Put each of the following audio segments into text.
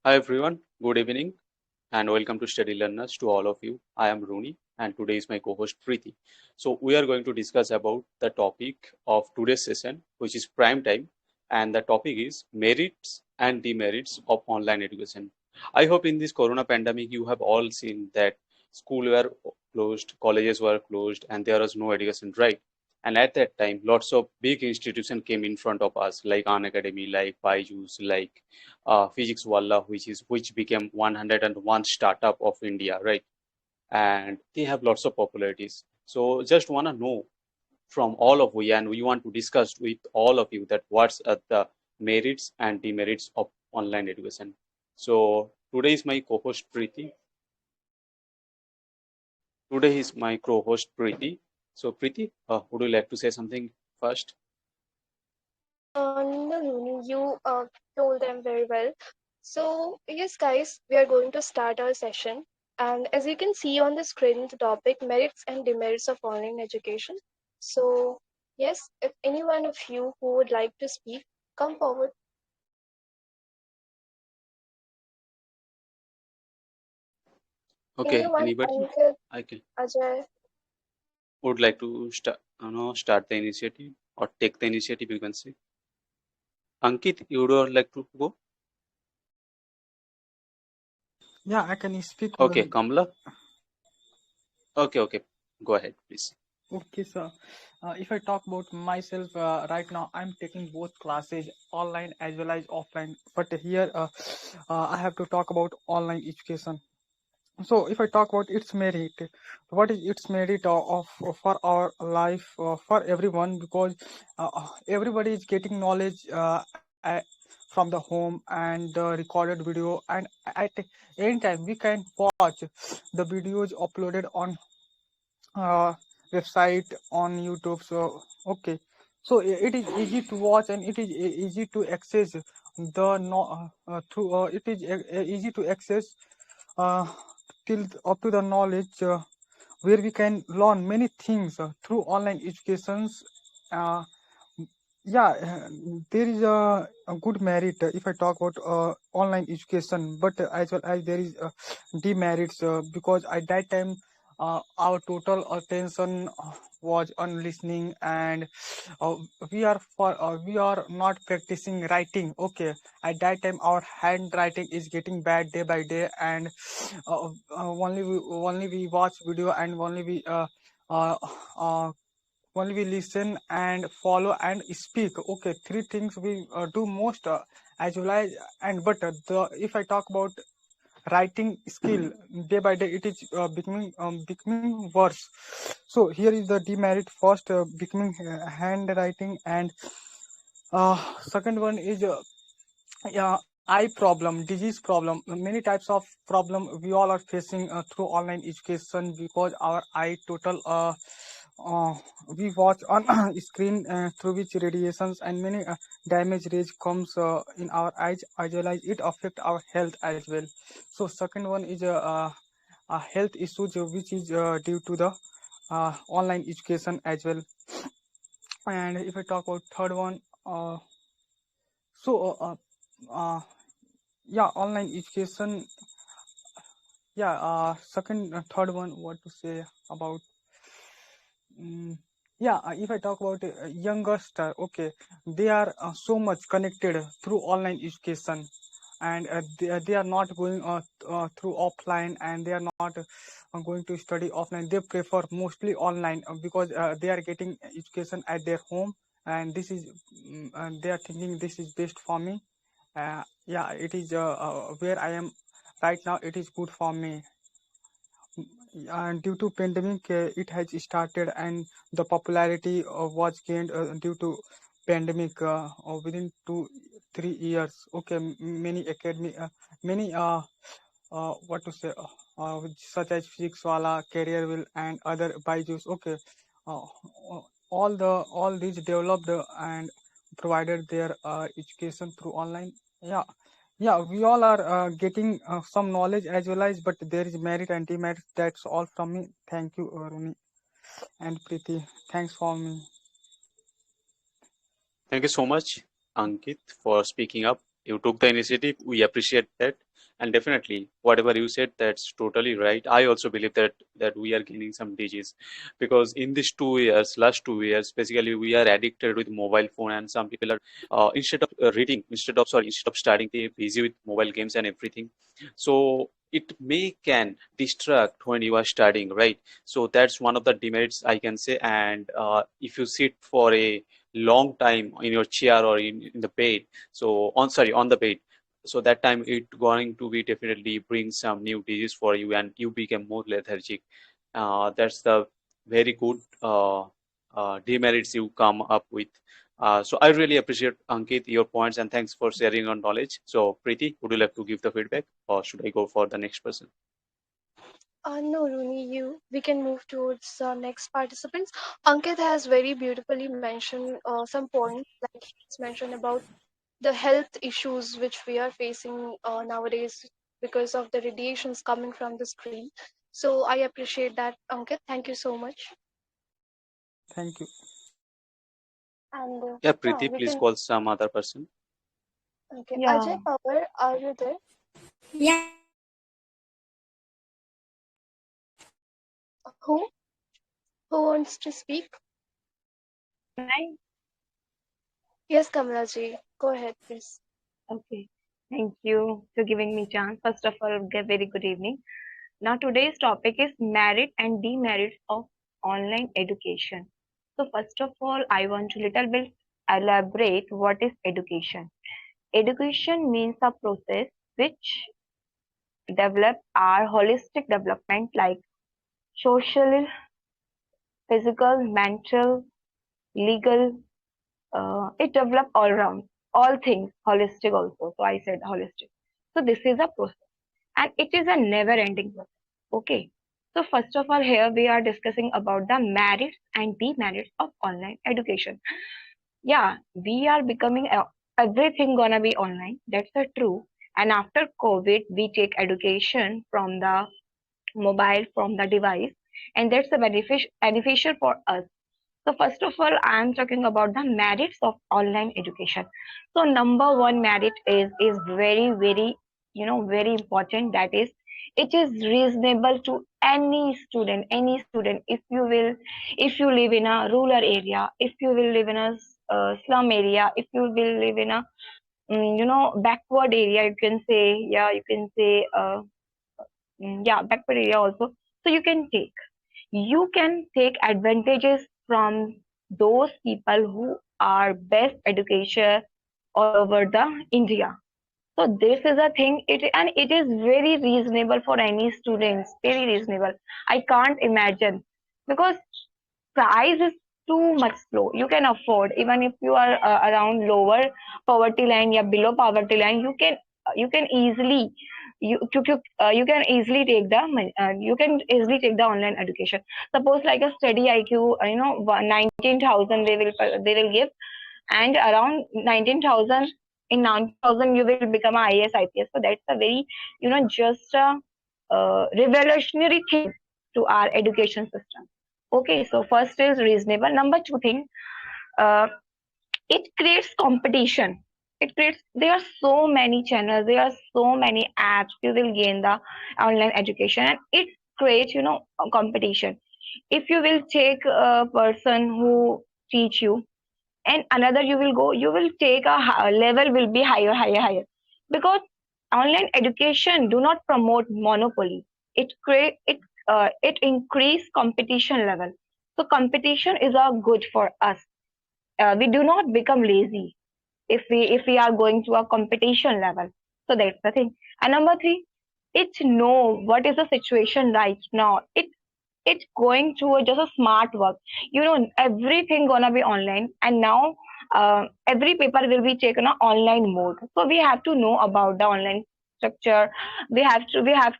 Hi everyone, good evening and welcome to Study Learners to all of you. I am Rooney and today is my co-host Preeti. So we are going to discuss about the topic of today's session, which is prime time, and the topic is merits and demerits of online education. I hope in this corona pandemic you have all seen that school were closed, colleges were closed and there was no education, right? And at that time, lots of big institutions came in front of us, like Khan Academy, like Byju's, like Physics Walla, which became 101 startup of India, right? And they have lots of popularities. So just want to know from all of you, and we want to discuss with all of you that what's the merits and demerits of online education. So today is my co-host Preeti. Today is my co-host Preeti. So Preeti, would you like to say something first? No, Rooney, you told them very well. So, yes, guys, we are going to start our session. And as you can see on the screen, the topic merits and demerits of online education. So, yes, if any one of you who would like to speak, come forward. Okay, Anyone, anybody? Ankit, I can Ajay, would like to start the initiative or take the initiative, you can say. Ankit, you would like to go? Yeah, I can speak. Okay, Kamla. Okay, go ahead, please. Okay, sir. If I talk about myself, right now I'm taking both classes, online as well as offline. But here, I have to talk about online education. So, if I talk about its merit, what is its merit of for our life for everyone? Because everybody is getting knowledge from the home and the recorded video, and at any time we can watch the videos uploaded on uh, website on YouTube. So okay, so it is easy to watch and it is easy to access the no through it is easy to access uh, till up to the knowledge where we can learn many things through online educations. Uh, yeah, there is a good merit if I talk about online education, but as well as there is demerits because at that time our total attention was on listening, and uh, we are not practicing writing. Okay, at that time our handwriting is getting bad day by day, and only we watch video and uh, uh, only we listen and follow and speak. Okay, three things we do most as well as. And but the if I talk about writing skill, day by day it is becoming worse. So here is the demerit. First, becoming handwriting, and second one is yeah, eye problem, disease problem, many types of problem we all are facing through online education, because our eye total uh, we watch on screen through which radiations and many damage rays comes in our eyes, as well as it affect our health as well. So second one is a health issues which is due to the online education as well. And if I talk about third one, so uh, yeah, online education. Yeah, second, third one, what to say about? Mm, yeah, if I talk about youngster, okay, they are so much connected through online education, and they are not going through offline, and they are not going to study offline. They prefer mostly online because they are getting education at their home, and this is they are thinking this is best for me. Yeah, it is where I am right now. It is good for me, and due to pandemic it has started, and the popularity was gained due to pandemic within 2 3 years. Okay, many academy many what to say such as physics wala, career will, and other byju's. Okay, uh, all these developed and provided their education through online. Yeah, yeah, we all are getting some knowledge as well as, but there is merit and demerit. That's all from me. Thank you, Rumi and Preeti. Thanks for me. Thank you so much, Ankit, for speaking up. You took the initiative. We appreciate that. And definitely, whatever you said, that's totally right. I also believe that we are gaining some disease because in these 2 years, last 2 years, basically we are addicted with mobile phone, and some people are instead of reading, instead of studying, they busy with mobile games and everything. So it may can distract when you are studying, right? So that's one of the demerits I can say. And if you sit for a long time in your chair or in the bed, so on the bed, so that time it going to be definitely bring some new disease for you and you become more lethargic. That's the very good demerits you come up with. So I really appreciate, Ankit, your points, and thanks for sharing your knowledge. So Preeti, would you like to give the feedback or should I go for the next person? No, Rooney, we can move towards the next participants. Ankit has very beautifully mentioned some points, like he's mentioned about the health issues which we are facing nowadays because of the radiations coming from the screen. So I appreciate that, Ankit. Thank you so much. Thank you. And Yeah, yeah, Preeti, we please can. call some other person. Okay, Ajay Yeah, Power, are you there? yeah, Who? Who wants to speak? can I? Yes, Kamalaji. Go ahead, please. Okay. Thank you for giving me chance. First of all, very good evening. Now today's topic is merit and demerits of online education. So first of all, I want to little bit elaborate what is education. Education means a process which develop our holistic development like social, physical, mental, legal. It develop all round, all things holistic also. So I said holistic. So this is a process and it is a never ending process. Okay. So first of all, here we are discussing about the merits and demerits of online education. Yeah, we are becoming everything gonna be online. That's the true. And after COVID, we take education from the mobile, from the device, and that's a beneficial for us. So first of all, I am talking about the merits of online education. So number one merit is very very important. That is, it is reasonable to any student. Any student, if you live in a rural area, if you will live in a slum area, if you will live in a backward area, you can say, yeah, you can say yeah, backward area also. So you can take advantages from those people who are best education all over the India. So this is a thing, and it is very reasonable for any students, very reasonable. I can't imagine because price is too much low. You can afford even if you are around lower poverty line, yeah, below poverty line. You can easily you can easily take the you can easily take the online education. Suppose like a study IQ, 19,000 they will give, and around 19,000, in 19,000 you will become a IAS IPS. So that's a very just a revolutionary thing to our education system. Okay, so first is reasonable. Number two thing, uh, it creates competition. There are so many channels, there are so many apps. You will gain the online education, and it creates a competition. If you will take a person who teach you, and another you will take a level will be higher, because online education do not promote monopoly. It increase competition level. So competition is a good for us. We do not become lazy if we are going to a competition level. So that's the thing. And number three, it know what is the situation right now. It's going to just a smart work. Everything gonna be online, and now every paper will be taken on online mode. So we have to know about the online structure. We have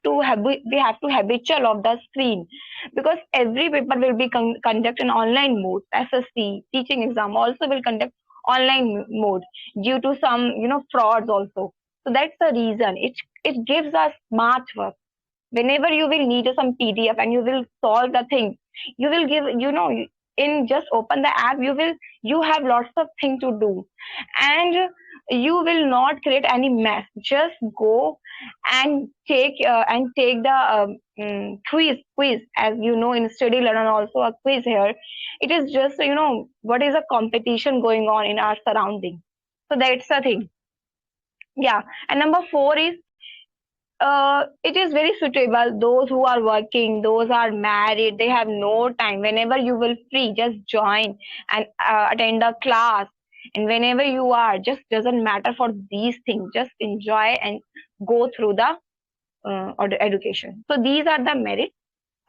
to habitual of the screen, because every paper will be conduct in online mode. SSC teaching exam also will conduct online mode due to some frauds also. So that's the reason it gives us smart work. Whenever you will need some PDF and you will solve the thing, you will give in just open the app, you have lots of things to do. And you will not create any mess. Just go and take the quiz. As you know, in study learn also a quiz here. It is just, what is a competition going on in our surrounding. So that's the thing. Yeah. And number four is, it is very suitable those who are working, those are married, they have no time. Whenever you will free, just join and attend a class. And whenever you are, just doesn't matter for these things, just enjoy and go through the education. So these are the merits.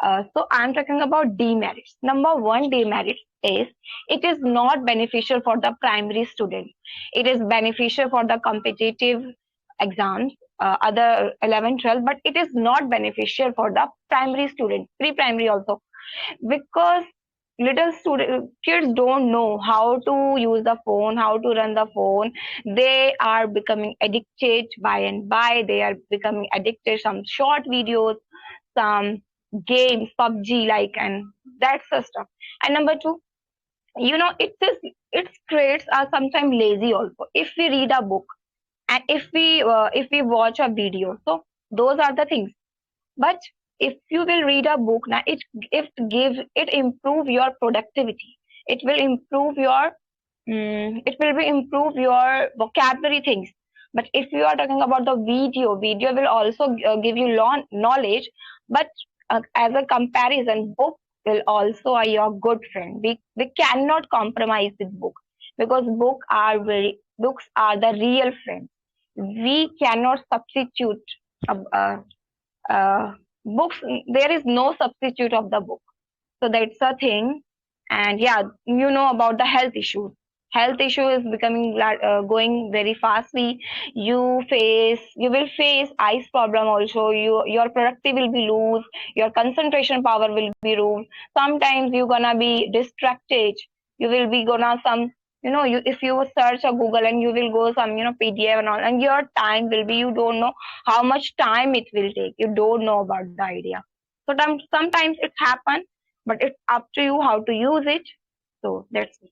So I'm talking about demerits. Number one demerit is, it is not beneficial for the primary student. It is beneficial for the competitive exams, other 11, 12, but it is not beneficial for the primary student, pre-primary also, because little student kids don't know how to use the phone, how to run the phone. They are becoming addicted by and by. They are becoming addicted some short videos, some games, PUBG like, and that's the stuff. And number two, it creates are sometimes lazy also. If we read a book and if we watch a video, so those are the things. But if you will read a book now, it improve your productivity. It will improve your it will be improve your vocabulary things. But if you are talking about the video will also give you knowledge. But as a comparison, book will also are your good friend. We cannot compromise with book, because books are the real friend. We cannot substitute uh, uh, books. There is no substitute of the book. So that's a thing. And yeah, you know about the health issue is becoming going very fastly. You will face eyes problem also. Your productivity will be loose, your concentration power will be loose. Sometimes you're gonna be distracted. You will be gonna some, you if you search a Google and you will go some, PDF and all, and your time will be, you don't know how much time it will take. You don't know about the idea. So sometimes it happens, but it's up to you how to use it. So that's it.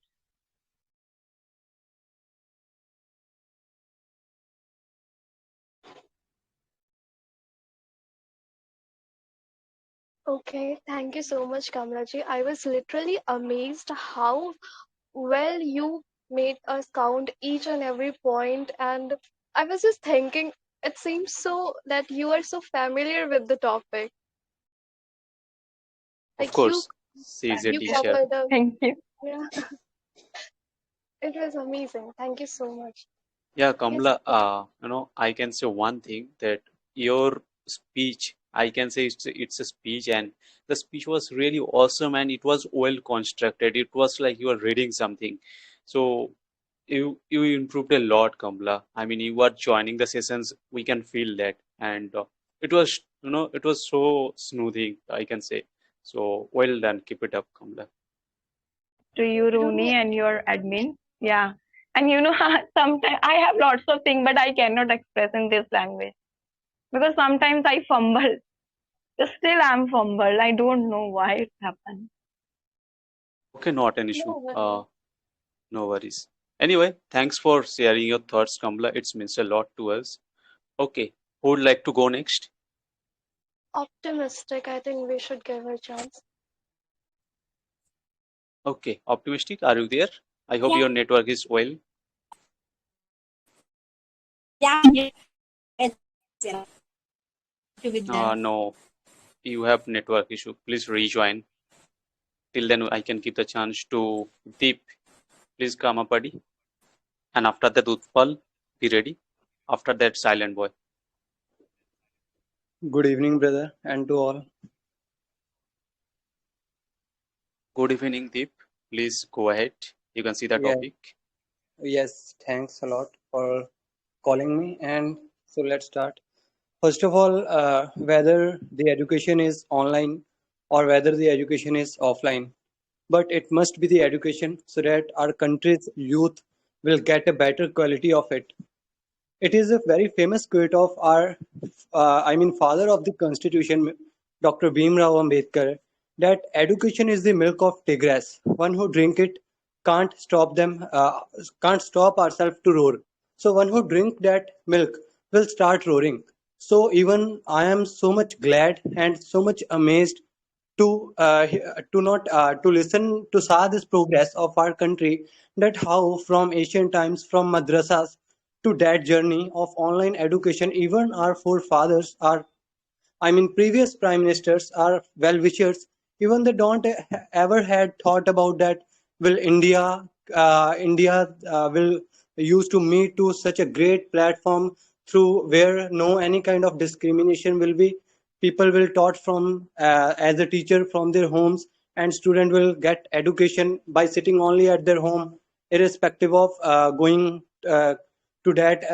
Okay, thank you so much, Kamraji. I was literally amazed how well you made us count each and every point, and I was just thinking, it seems so that you are so familiar with the topic. Of Like you course, she is a you teacher. covered the, Thank you. yeah, it was amazing. Thank you so much. Yeah, Yes, Kamla, I can say one thing that your speech, I can say it's a speech, and the speech was really awesome and it was well constructed. It was like you were reading something. So you improved a lot, Kamla. I mean, you are joining the sessions, we can feel that, and it was so smoothing, I can say. So well done. Keep it up, Kamla. To you, Rooney, Rooney, and your admin. Yeah. And sometimes I have lots of things, but I cannot express in this language because sometimes I fumble. Still, I'm fumbled. I don't know why it happened. Okay, not an issue. no worries. No worries. Anyway, thanks for sharing your thoughts, Kamla. It means a lot to us. Okay, who would like to go next? Optimistic, I think we should give her a chance. Okay, optimistic, are you there? I hope Yeah, your network is well. yeah, yeah. It's, with them. No, you have network issue. Please rejoin. Till then, I can give the chance to Deep. Please come up, buddy. And after that, Utpal, be ready. After that, Silent Boy. Good evening, brother, and to all. Good evening, Deep. Please go ahead. You can see the Yeah, topic. yes, thanks a lot for calling me. And so let's start. First of all, whether the education is online or whether the education is offline, but it must be the education so that our country's youth will get a better quality of it. It is a very famous quote of our, father of the Constitution, Dr. Bhimrao Ambedkar, that education is the milk of tigress. One who drink it can't stop ourselves to roar. So one who drink that milk will start roaring. So even I am so much glad and so much amazed to not to listen to saw this progress of our country, that how from ancient times, from madrasas to that journey of online education, even our forefathers, our I mean, previous prime ministers are well wishers. Even they don't ever had thought about that. Will India will use to meet to such a great platform through where no any kind of discrimination will be. People will taught from as a teacher from their homes, and student will get education by sitting only at their home, irrespective of going to that.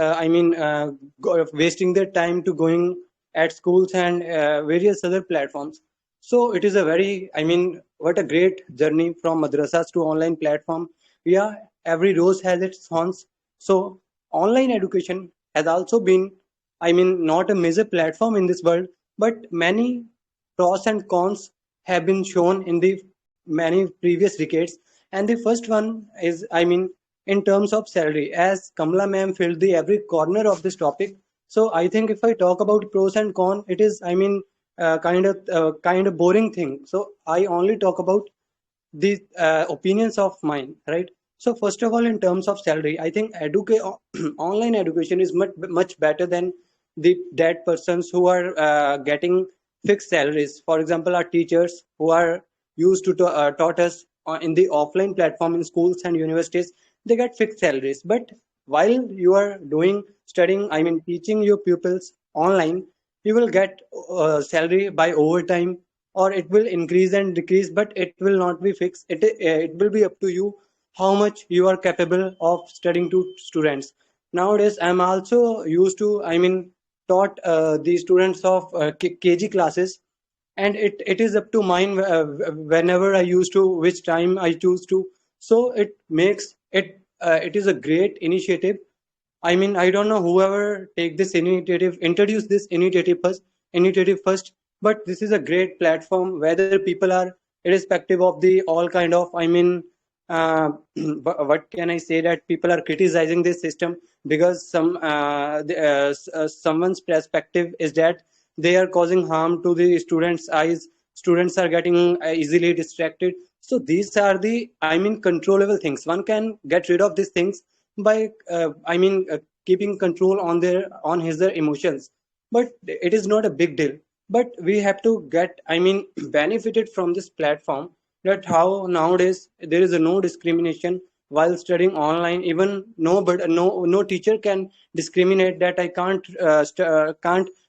Wasting their time to going at schools and various other platforms. So it is a very, I mean, what a great journey from madrasas to online platform. Yeah, every rose has its thorns. So online education has also been, I mean, not a major platform in this world, but many pros and cons have been shown in the many previous decades. And the first one is, I mean, in terms of salary, as Kamala ma'am filled the every corner of this topic. So I think if I talk about pros and cons, it is, I mean, kind of boring thing. So I only talk about the opinions of mine, right? So first of all, in terms of salary, I think online education is much better than the that persons who are getting fixed salaries. For example, our teachers who are used to taught us in the offline platform in schools and universities, they get fixed salaries. But while you are doing studying, I mean teaching your pupils online, you will get salary by overtime, or it will increase and decrease, but it will not be fixed. It will be up to you how much you are capable of studying to students. Nowadays I'm also used to, I mean, taught the students of KG classes, and it is up to mine whenever I used to, which time I choose to. So it makes it it is a great initiative. I mean, I don't know whoever take this initiative, introduce this initiative first, but this is a great platform. Whether people are irrespective of the all kind of, I mean, what can I say, that people are criticizing this system because someone's perspective is that they are causing harm to the students' eyes. Students are getting easily distracted. So these are the, I mean, controllable things. One can get rid of these things by keeping control on their emotions, but it is not a big deal. But we have to get, I mean, benefited from this platform, that how nowadays there is a no discrimination while studying online. Even no teacher can discriminate that I can't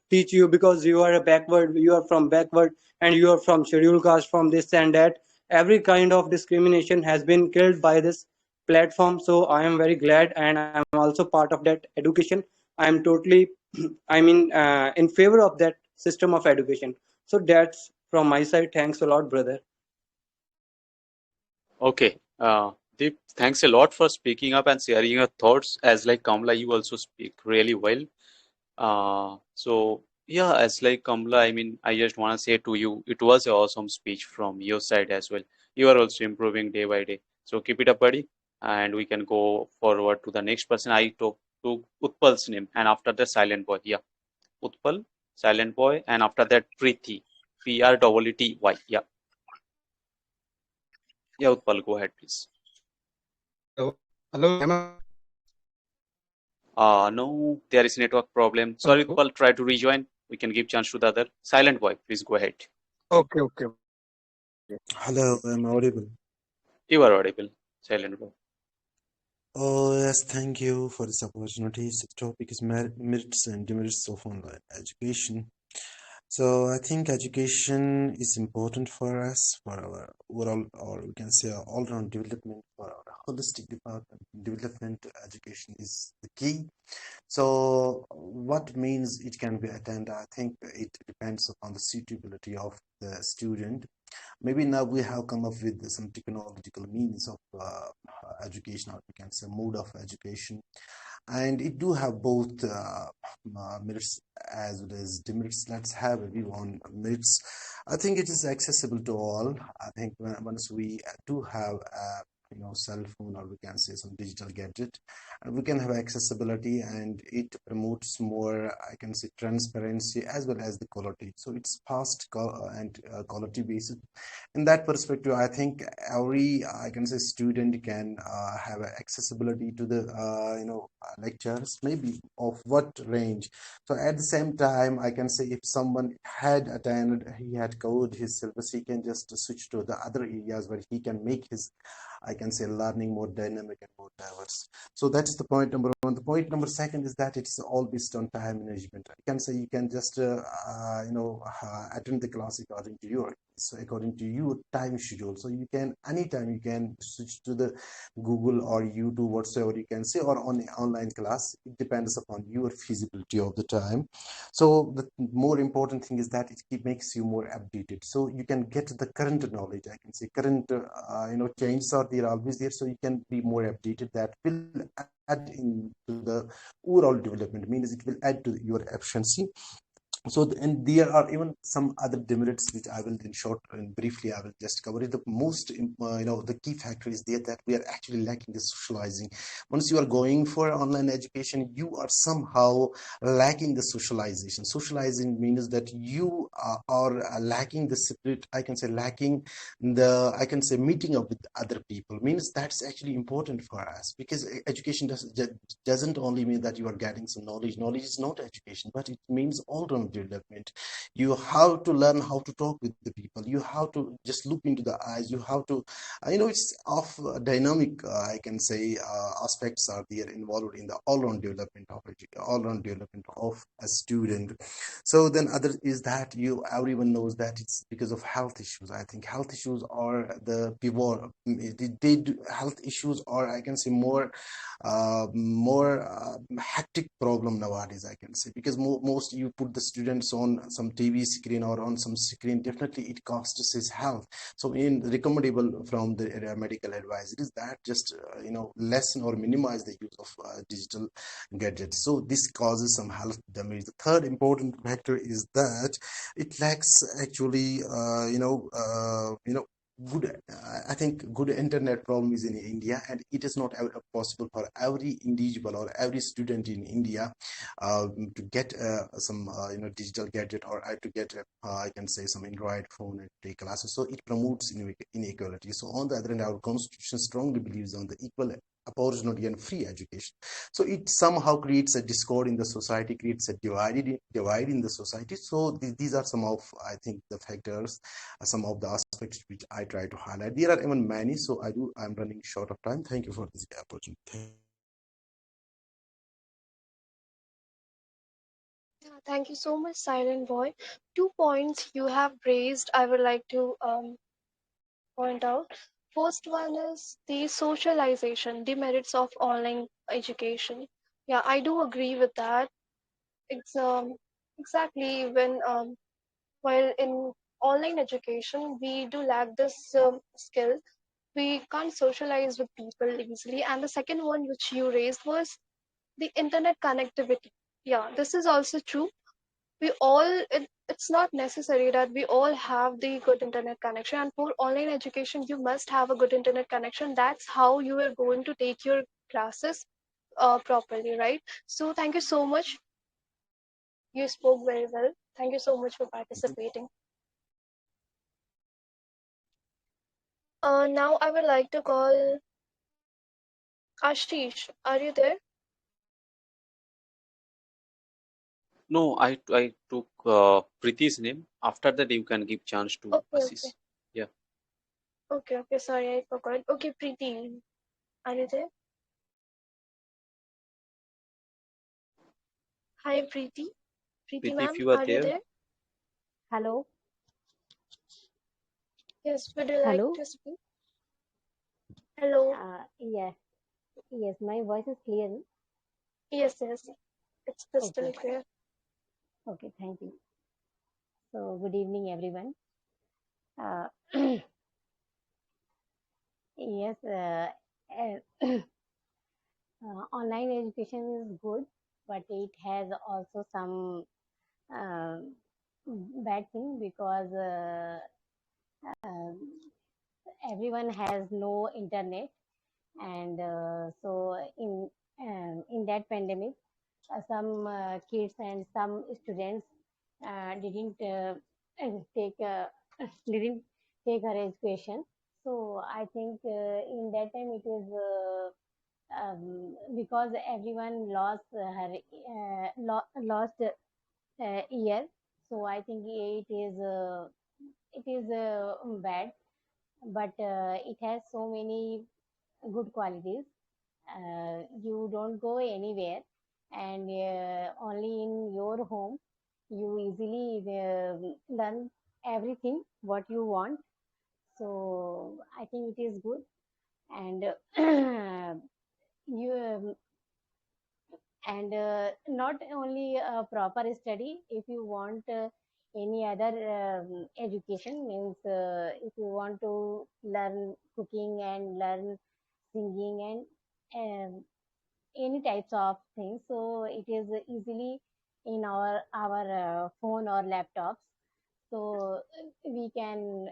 teach you because you are a backward, you are from backward, and you are from scheduled caste, from this and that. Every kind of discrimination has been killed by this platform. So I am very glad, and I'm also part of that education. I am totally in favor of that system of education. So that's from my side. Thanks a lot, brother. Okay. Deep, thanks a lot for speaking up and sharing your thoughts. As like Kamla, you also speak really well. So yeah, as like Kamla, I mean, I just want to say to you, it was an awesome speech from your side as well. You are also improving day by day. So keep it up, buddy. And we can go forward to the next person. I talk to Utpal's name, and after that, Silent Boy. Yeah, Utpal, Silent Boy, and after that, Preeti, Prety. Yeah, yeah, Utpal, go ahead, please. Hello, am I? No, there is network problem. Sorry, Hello. Utpal, try to rejoin. We can give chance to the other. Silent Boy, please go ahead. Okay. Hello, I'm audible. You are audible, Silent Boy. Oh, yes, thank you for this opportunity. So the topic is merits and demerits of online education. So I think education is important for us, for our overall, or we can say all-round development, for our holistic development. Education is the key. So what means it can be attended? I think it depends upon the suitability of the student. Maybe now we have come up with some technological means of education, or we can say mode of education, and it do have both merits as well as demerits. Let's have a view on merits. I think it is accessible to all. I think once we do have cell phone, or we can say some digital gadget, and we can have accessibility, and it promotes more, I can say, transparency as well as the quality. So it's fast and quality based. In that perspective, I think every, I can say, student can have accessibility to the lectures, maybe of what range. So at the same time, I can say if someone had attended, he had covered his syllabus, he can just switch to the other areas where he can make his, I can say, learning more dynamic and more diverse. So that's the point number one. The point number second is that it's all based on time management. I can say you can just attend the class according to your time schedule. So you can anytime you can switch to the Google or YouTube, whatsoever you can say, or on the online class. It depends upon your feasibility of the time. So the more important thing is that it makes you more updated. So you can get the current knowledge. I can say current changes are there, always there. So you can be more updated. That will add into the overall development. Means it will add to your efficiency. So and there are even some other demerits which I will in short and briefly I will just cover it. The most the key factor is there that we are actually lacking the socializing. Once you are going for online education, you are somehow lacking the socialization. Socializing means that you are lacking the spirit, I can say, lacking the, I can say, meeting up with other people. Means that's actually important for us, because education doesn't only mean that you are getting some knowledge. Knowledge is not education, but it means all-round development. You have to learn how to talk with the people. You have to just look into the eyes. You have to, it's of dynamic, I can say, aspects are there involved in the all-round development of a student. So then other is that everyone knows that it's because of health issues. I think health issues are the pivot. Health issues are, I can say, more hectic problem nowadays, I can say, because most you put the students on some TV screen or on some screen, definitely it costs his health. So in recommendable from the medical advice, it is that just lessen or minimize the use of digital gadgets. So this causes some health damage. The third important factor is that it lacks actually good, I think good internet problem is in India, and it is not possible for every individual or every student in India to get some digital gadget, or to get I can say some Android phone and take classes. So it promotes inequality. So on the other hand, our constitution strongly believes on the equal opportunity and free education. So it somehow creates a discord in the society, creates a divide in the society. So these are some of, I think, the factors, some of the aspects which I try to highlight. There are even many, so I'm running short of time. Thank you for this opportunity. Yeah, thank you so much, Silent Boy. 2 points you have raised, I would like to point out. First one is the socialization, demerits of online education. Yeah, I do agree with that. It's exactly when while in online education we do lack this skill. We can't socialize with people easily. And the second one which you raised was the internet connectivity. Yeah, this is also true. It's not necessary that we all have the good internet connection, and for online education you must have a good internet connection. That's how you are going to take your classes properly, right? So thank you so much, you spoke very well. Thank you so much for participating. Now I would like to call Ashish. Are you there? No, I took Preeti's name. After that, you can give chance to Okay, okay. Ashish. Yeah. Okay, sorry, I forgot. Okay, Preeti, are you there? Hi, Preeti. Preeti Preeti, if ma'am, you are are you there, there? Hello, Yes, would you like hello. to speak? Hello. Yes, yes. My voice is clear. Yes, it's crystal Okay, clear. okay. Thank you. So, good evening, everyone. Uh, yes, online education is good, but it has also some uh, bad thing because um everyone has no internet, And so in that pandemic, some kids and some students didn't take didn't take her education. So I think in that time it is because everyone lost her lost year. So I think it is bad, but it has so many good qualities. You don't go anywhere, and only in your home you easily learn everything what you want. So I think it is good. And you and not only a proper study. If you want any other education, means if you want to learn cooking and learn singing and any types of things, so it is easily in our phone or laptops. So we can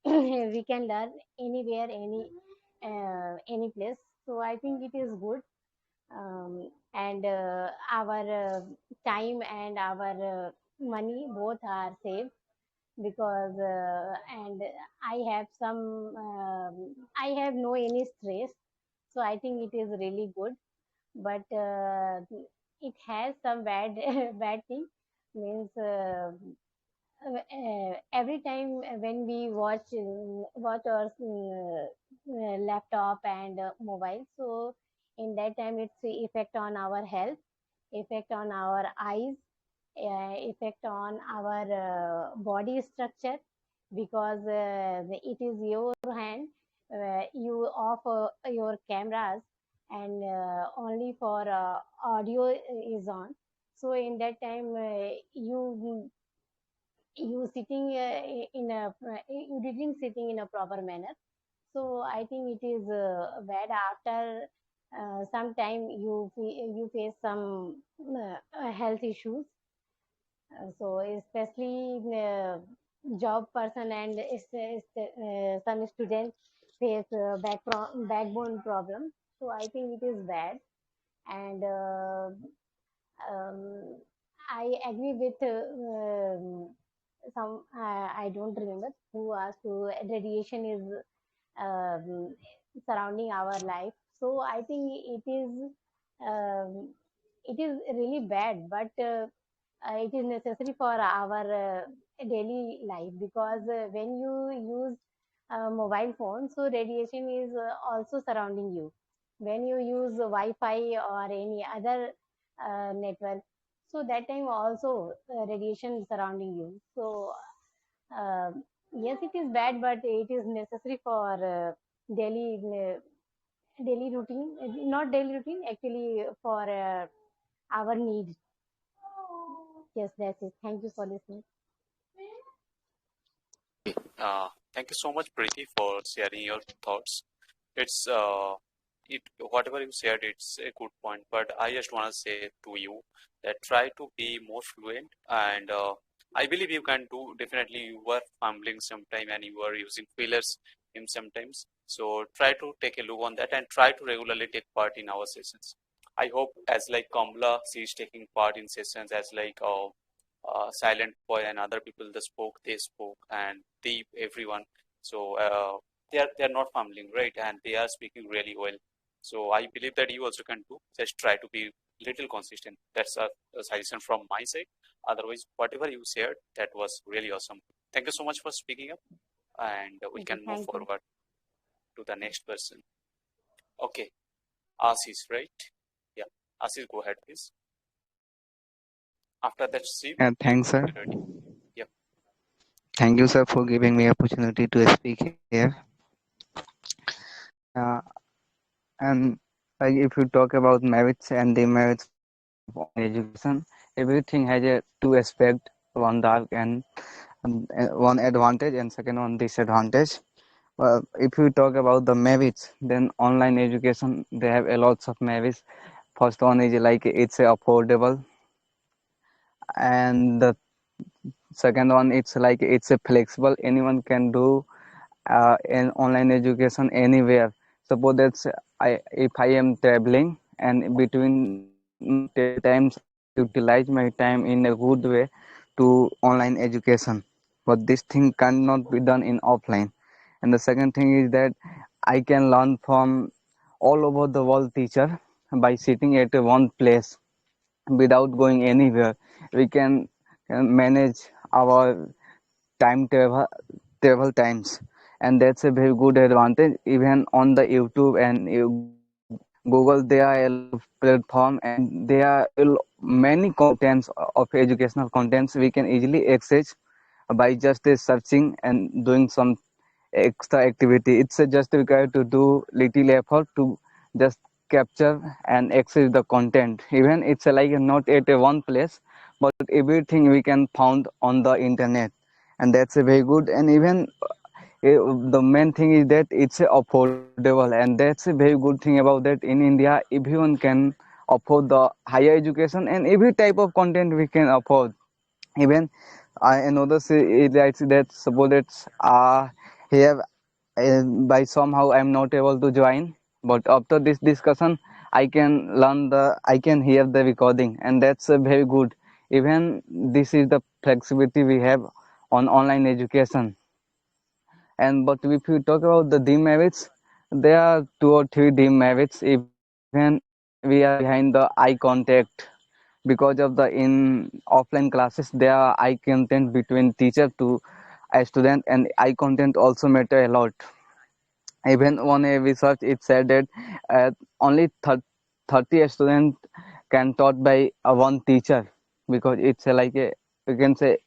we can learn anywhere, any place. So I think it is good. And our time and our money both are saved, because and I have no any stress. So I think it is really good. But it has some bad bad thing, means every time when we watch our laptop and mobile, so in that time it's effect on our health, effect on our eyes, effect on our body structure, because it is your hand. You off your cameras, and only for audio is on. So in that time you sitting in a you didn't sitting in a proper manner. So I think it is bad. After some time you face some health issues. So especially job person and some students face backbone problem. So I think it is bad. And um, I agree with some, I don't remember who asked to radiation is um, surrounding our life. So I think um, it is really bad, but it is necessary for our daily life, because when you use mobile phone, so radiation is also surrounding you. When you use Wi-Fi or any other network, so that time also radiation surrounding you. So uh, yes, it is bad, but it is necessary for daily daily routine. Not daily routine, actually, for our needs. Yes, that's it. Thank you for listening. Thank you so much, Preeti, for sharing your thoughts. It's it whatever you said, it's a good point. But I just want to say to you that try to be more fluent, and I believe you can do. Definitely, you were fumbling sometime, and you were using fillers in sometimes. So try to take a look on that, and try to regularly take part in our sessions. I hope, as like Kamla, she is taking part in sessions, as like Silent Boy and other people they spoke, and Deep, everyone. So they are not fumbling, right? And they are speaking really well. So I believe that you also can do. Just try to be little consistent. That's a suggestion from my side. Otherwise, whatever you shared, that was really awesome. Thank you so much for speaking up, and we Okay, can move thank you. forward to the next person. Okay, Ashish, right? Yeah, Ashish, go ahead, please. After that, Steve, you Thanks, sir. be ready. Yeah. Thank you, sir, for giving me opportunity to speak here. Uh, and like if you talk about merits and demerits of online education, everything has a two aspect, one dark and one advantage and second one disadvantage. Well, if you talk about the merits, then online education they have a lots of merits. First one is like it's affordable, and the second one it's like it's a flexible. Anyone can do in online education anywhere. Suppose that's if I am traveling and between my travel times I can utilize my time in a good way to online education. But this thing cannot be done in offline. And the second thing is that I can learn from all over the world teacher by sitting at one place without going anywhere. We can manage our travel times, and that's a very good advantage. Even on the YouTube and Google, there are a lot of platform, and there are many contents of educational contents we can easily access by just searching and doing some extra activity. It's just required to do little effort to just capture and access the content. Even it's like not at a one place, but everything we can found on the internet, and that's a very good. And even the main thing is that it's affordable, and that's a very good thing about that. In India, everyone can afford the higher education, and every type of content we can afford. Even another say it writes that suppose that here by somehow I'm not able to join, but after this discussion I can hear the recording, and that's very good. Even this is the flexibility we have on online education. And but if you talk about the demerits, there are two or three demerits. Even we are behind the eye contact because of the in offline classes there are eye contact between teacher to a student, and eye contact also matter a lot. Even on a research it said that only 30 students can taught by one teacher, because it's like a, you can say,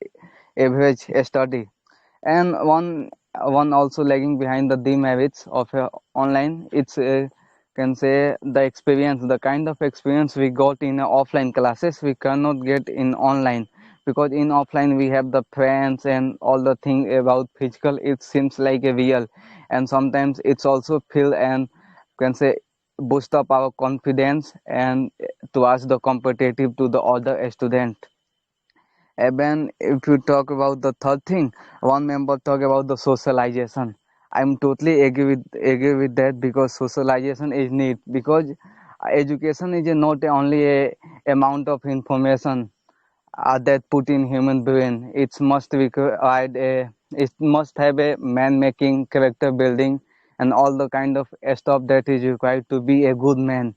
average study. And one also lagging behind the demerits of online, it's can say the experience, the kind of experience we got in offline classes we cannot get in online, because in offline we have the friends and all the thing about physical, it seems like a real. And sometimes it's also feel and can say boost up our confidence and towards the competitive to the other student. Even if you talk about the third thing, one member talk about the socialization. I'm totally agree with that, because socialization is need, because education is not only a amount of information that put in human brain. It must require it must have a man making, character building, and all the kind of stuff that is required to be a good man.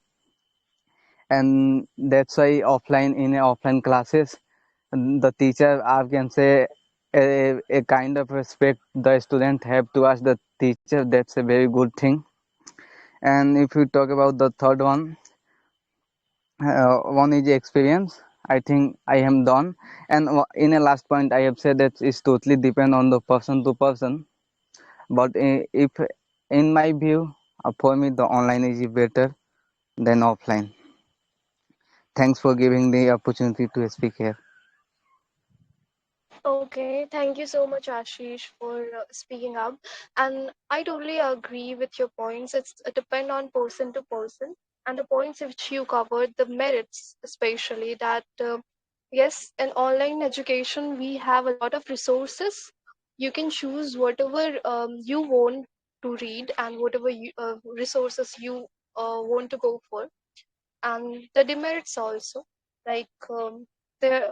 And that's why offline, in offline classes, the teacher, I can say, a kind of respect the student have towards the teacher. That's a very good thing. And if you talk about the third one, one is experience. I think I am done. And in a last point I have said that it's totally depend on the person to person, but if in my view, for me the online is better than offline. Thanks for giving the opportunity to speak here. Okay, thank you so much, Ashish, for speaking up. And I totally agree with your points. It's depend on person to person, and the points which you covered, the merits especially that yes, in online education we have a lot of resources. You can choose whatever you want to read and whatever resources you want to go for, and the demerits also, like there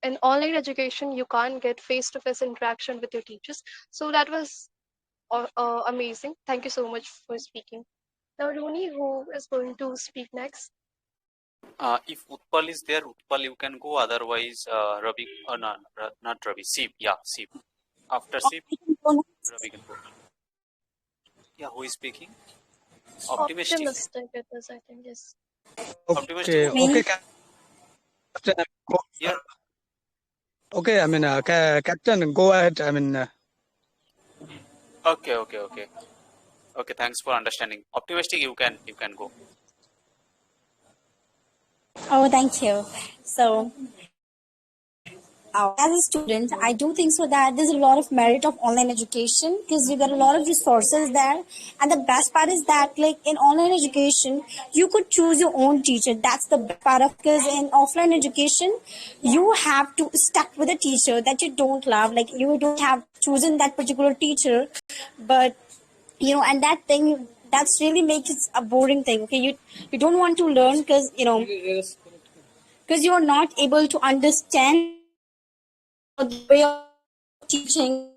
in online education you can't get face-to-face interaction with your teachers. So that was amazing. Thank you so much for speaking. Now Rooney, who is going to speak next? If Utpal is there, Utpal, you can go. Otherwise, Ravi, no, not Ravi, Sip. Yeah, Sip. After Sip, Ravi can go. Yeah, who is speaking? Optimistic. Optimistic it is, I think. Yes. Optimistic. Okay, Captain. Yeah. Okay, I mean, Captain, go ahead. I mean, Okay. Okay. Okay. Okay. Thanks for understanding. Optimistic, you can go. Oh, thank you. So, as a student, I do think so that there's a lot of merit of online education because you get a lot of resources there. And the best part is that, like in online education, you could choose your own teacher. That's the best part of, because in offline education, you have to stuck with a teacher that you don't love. Like you don't have chosen that particular teacher, but and that thing That's really makes it a boring thing. Okay, you don't want to learn because because you are not able to understand the way of teaching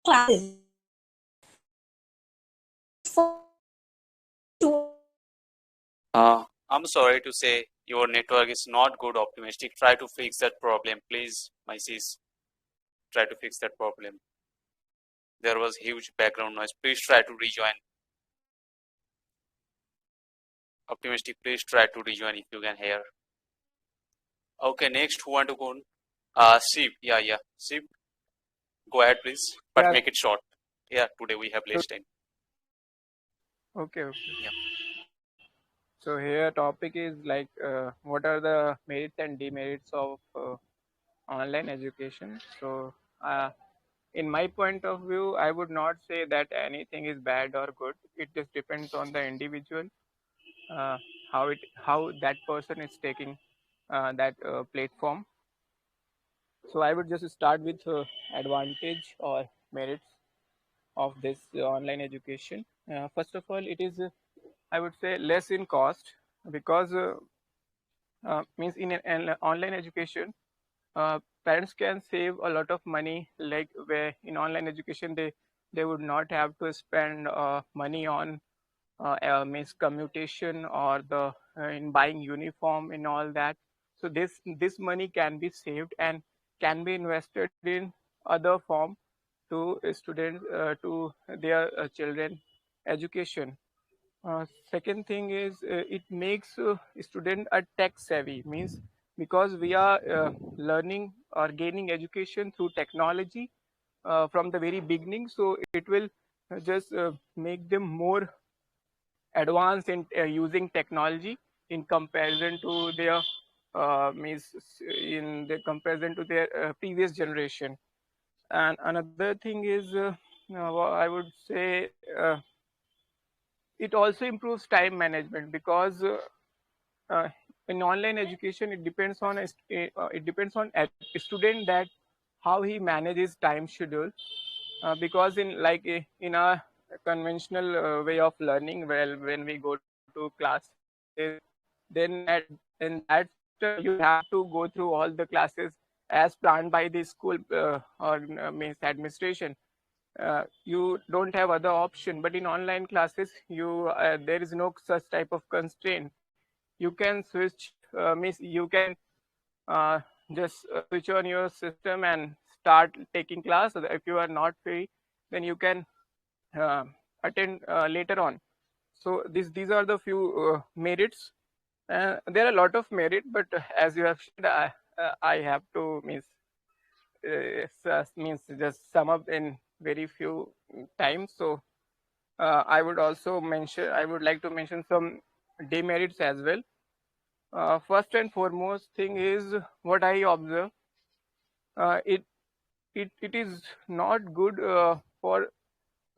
classes. I'm sorry to say your network is not good optimistic. Try to fix that problem, please, my sis. Try to fix that problem. There was huge background noise. Please try to rejoin. Optimistic, please try to rejoin if you can hear. Okay, next who want to go on? Shiv. Yeah. Shiv, go ahead, please. But Yeah, make it short. Yeah, today we have so less time. okay. Yeah. So here topic is like what are the merits and demerits of online education. So in my point of view, I would not say that anything is bad or good. It just depends on the individual, uh, how that person is taking that platform. So I would just start with advantage or merits of this online education. First of all, it is I would say less in cost because means in an online education, parents can save a lot of money. Like where in online education they would not have to spend money on means commutation or the in buying uniform and all that. So this money can be saved and can be invested in other form to students to their children education. Second thing is it makes student a tech savvy, means because we are learning or gaining education through technology from the very beginning, so it will just make them more advanced in using technology in comparison to their means in the comparison to their previous generation. And another thing is I would say it also improves time management because uh, in online education it depends on a student that how he manages time schedule, because in like in a conventional way of learning, well, when we go to classes, then in that system you have to go through all the classes as planned by the school or means administration. You don't have other option, but in online classes you there is no such type of constraint. You can switch means you can uh, just switch on your system and start taking class. So that if you are not free, then you can uh, attend later on. So these are the few merits. There are a lot of merit, but as you have said, I have to means just sum up in very few times. So I would also mention, I would like to mention some demerits as well. First and foremost thing is what I observe. It is not good for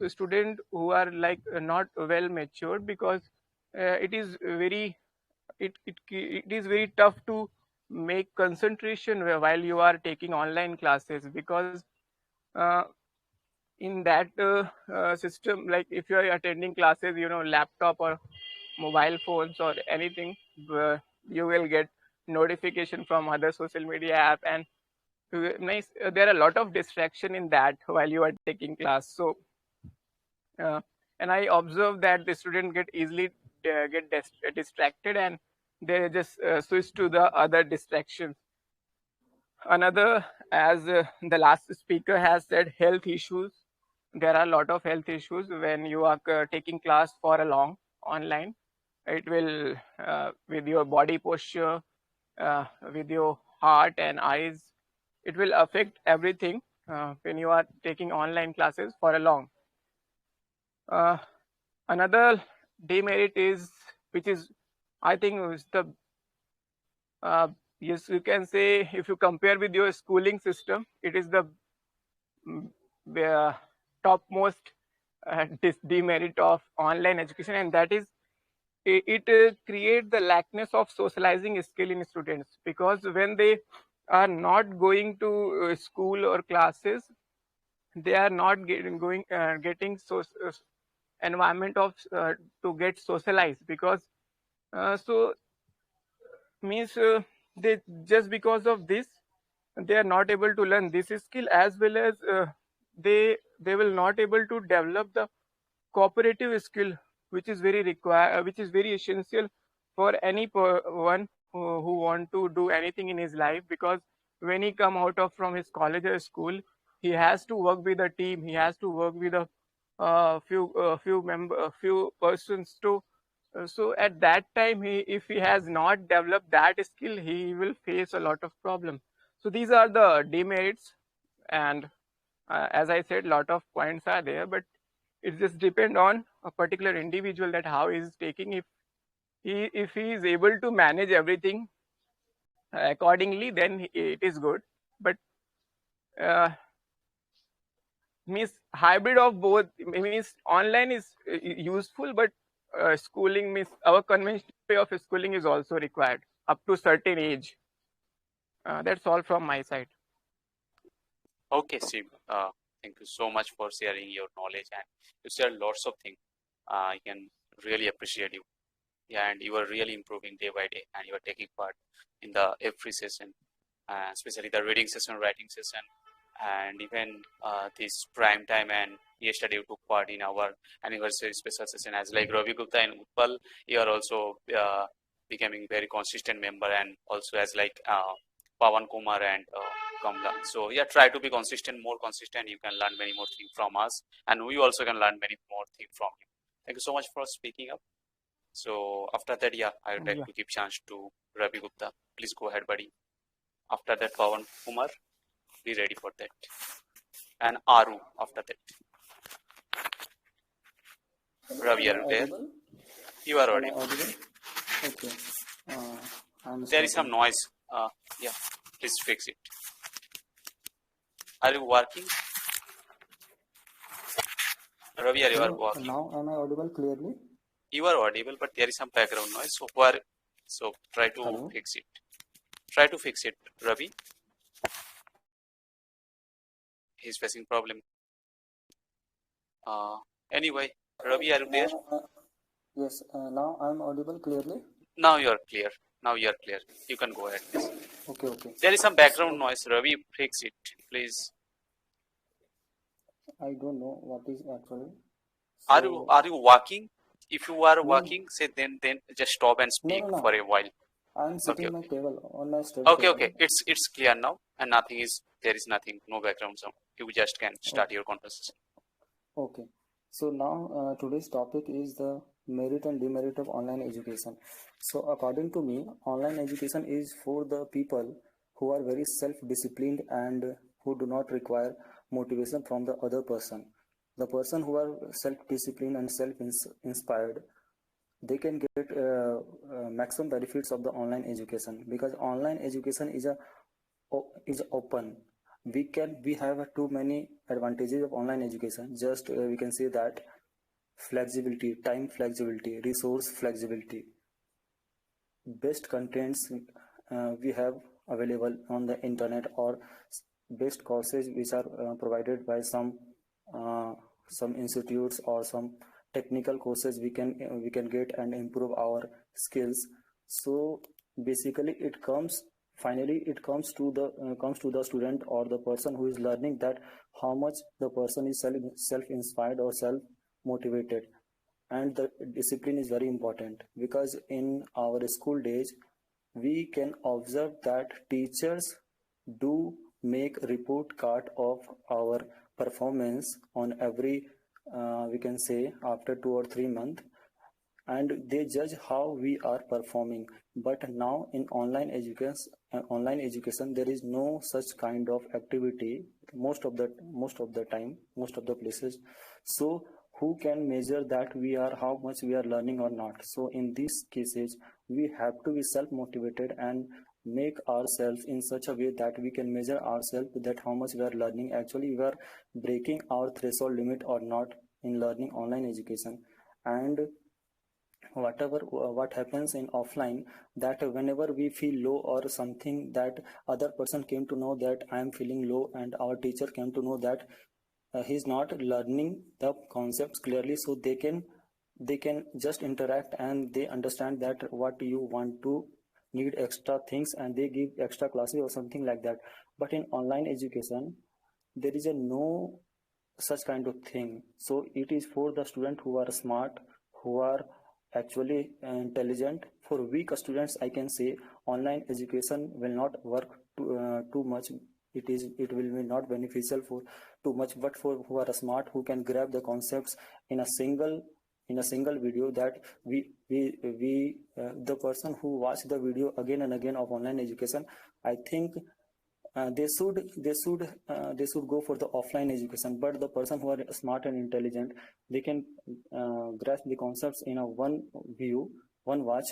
students who are like not well matured, because it is very it is very tough to make concentration while you are taking online classes, because uh, in that system, like if you are attending classes, laptop or mobile phones or anything, you will get notification from other social media app, and nice, there are a lot of distraction in that while you are taking class. So uh, and I observe that the student get easily distracted, and they just switch to the other distractions. Another, as the last speaker has said, health issues. There are a lot of health issues when you are taking class for a long online. It will with your body posture, with your heart and eyes, it will affect everything when you are taking online classes for a long. uh, Another demerit is, which is I think is the uh, yes, you can say, if you compare with your schooling system, it is the topmost demerit of online education, and that is it creates the lackness of socializing skill in students, because when they are not going to school or classes, they are not getting environment of to get socialized, because so means they just because of this they are not able to learn this skill, as well as they will not able to develop the cooperative skill, which is very which is very essential for any one who want to do anything in his life. Because when he come out of from his college or school, he has to work with a team, he has to work with a few persons to so at that time, if he has not developed that skill, he will face a lot of problem. So these are the demerits, and as I said, lot of points are there, but it just depend on a particular individual that how he is taking. If he is able to manage everything accordingly, then it is good. But means hybrid of both means online is useful, but schooling means our conventional way of schooling is also required up to certain age. That's all from my side. Okay, Sim. Thank you so much for sharing your knowledge, and you shared lots of things. I can really appreciate you. Yeah, and you are really improving day by day, and you are taking part in the every session, especially the reading session, writing session, and even this prime time. And yesterday you took part in our anniversary special session as like Ravi Gupta and Utpal. You are also becoming very consistent member, and also as like Pawan Kumar and Kamla. So yeah, try to be consistent, more consistent. You can learn many more things from us, and we also can learn many more things from you. Thank you so much for speaking up. So after that, yeah, I would like Yeah. to give chance to Ravi Gupta. Please go ahead, buddy. After that, Pawan Kumar, be ready for that. And Aru after that. Ravi, are you there? Audible? You are Am I audible. audible? Okay. I'm There is some starting. noise. Yeah, please fix it. Are you working? Ravi, are you Hello. working? Now am I audible clearly? You are audible, but there is some background noise. So try to Hello. fix it. Try to fix it, Ravi. He's facing problem. Anyway, Ravi, are you there? Yes. Now I'm audible clearly. Now you are clear. Now you are clear. You can go ahead, please. Okay. Okay. There is some background noise. Ravi, fix it, please. I don't know what is actually. Are you walking? If you are No. walking, say then just stop and speak No. for a while. I'm sitting Okay, my okay. table on my study Okay, table. okay. It's clear now, and there is nothing, no background sound. You just can start your conversation. Okay. So now today's topic is the merit and demerit of online education. So according to me, online education is for the people who are very self-disciplined and who do not require motivation from the other person. The person who are self-disciplined and self-inspired, they can get maximum benefits of the online education, because online education is open. We have too many advantages of online education. Just we can say that flexibility, time flexibility, resource flexibility, best contents we have available on the internet, or best courses which are provided by some institutes, or some technical courses we can get and improve our skills. So basically it comes to the student or the person who is learning, that how much the person is self inspired or self motivated. And the discipline is very important, because in our school days we can observe that teachers do make report card of our performance on every we can say after 2 or 3 months, and they judge how we are performing. But now in online education there is no such kind of activity most of the places. So who can measure that how much we are learning or not? So in these cases we have to be self motivated and make ourselves in such a way that we can measure ourselves, that how much we are learning, actually we are breaking our threshold limit or not in learning online education. And what happens in offline, that whenever we feel low or something, that other person came to know that I am feeling low, and our teacher came to know that he's not learning the concepts clearly, so they can just interact and they understand that what you want to need extra things and they give extra classes or something like that. But in online education there is a no such kind of thing. So it is for the student who are smart, who are actually intelligent. For weak students, I can say online education will not work too much. It will be not beneficial for too much. But for who are smart, who can grab the concepts in a single video, that we the person who watch the video again and again of online education, I think they should go for the offline education. But the person who are smart and intelligent, they can grasp the concepts in a one view, one watch.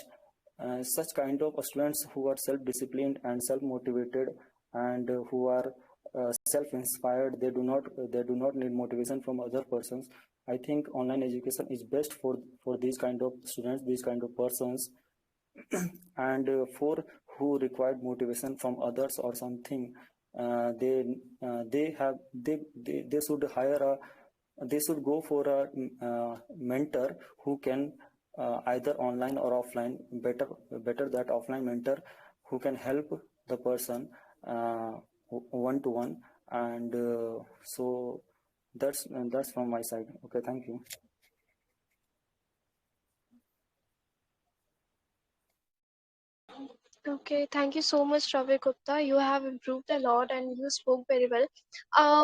Such kind of students who are self-disciplined and self-motivated and who are self-inspired, they do not need motivation from other persons. I think online education is best for these kind of students, these kind of persons. And for who required motivation from others or something, they should hire a they should go for a mentor who can either online or offline, better that offline mentor who can help the person one to one. And so that's from my side. Okay, thank you. Okay, thank you so much, Ravi Gupta. You have improved a lot and you spoke very well.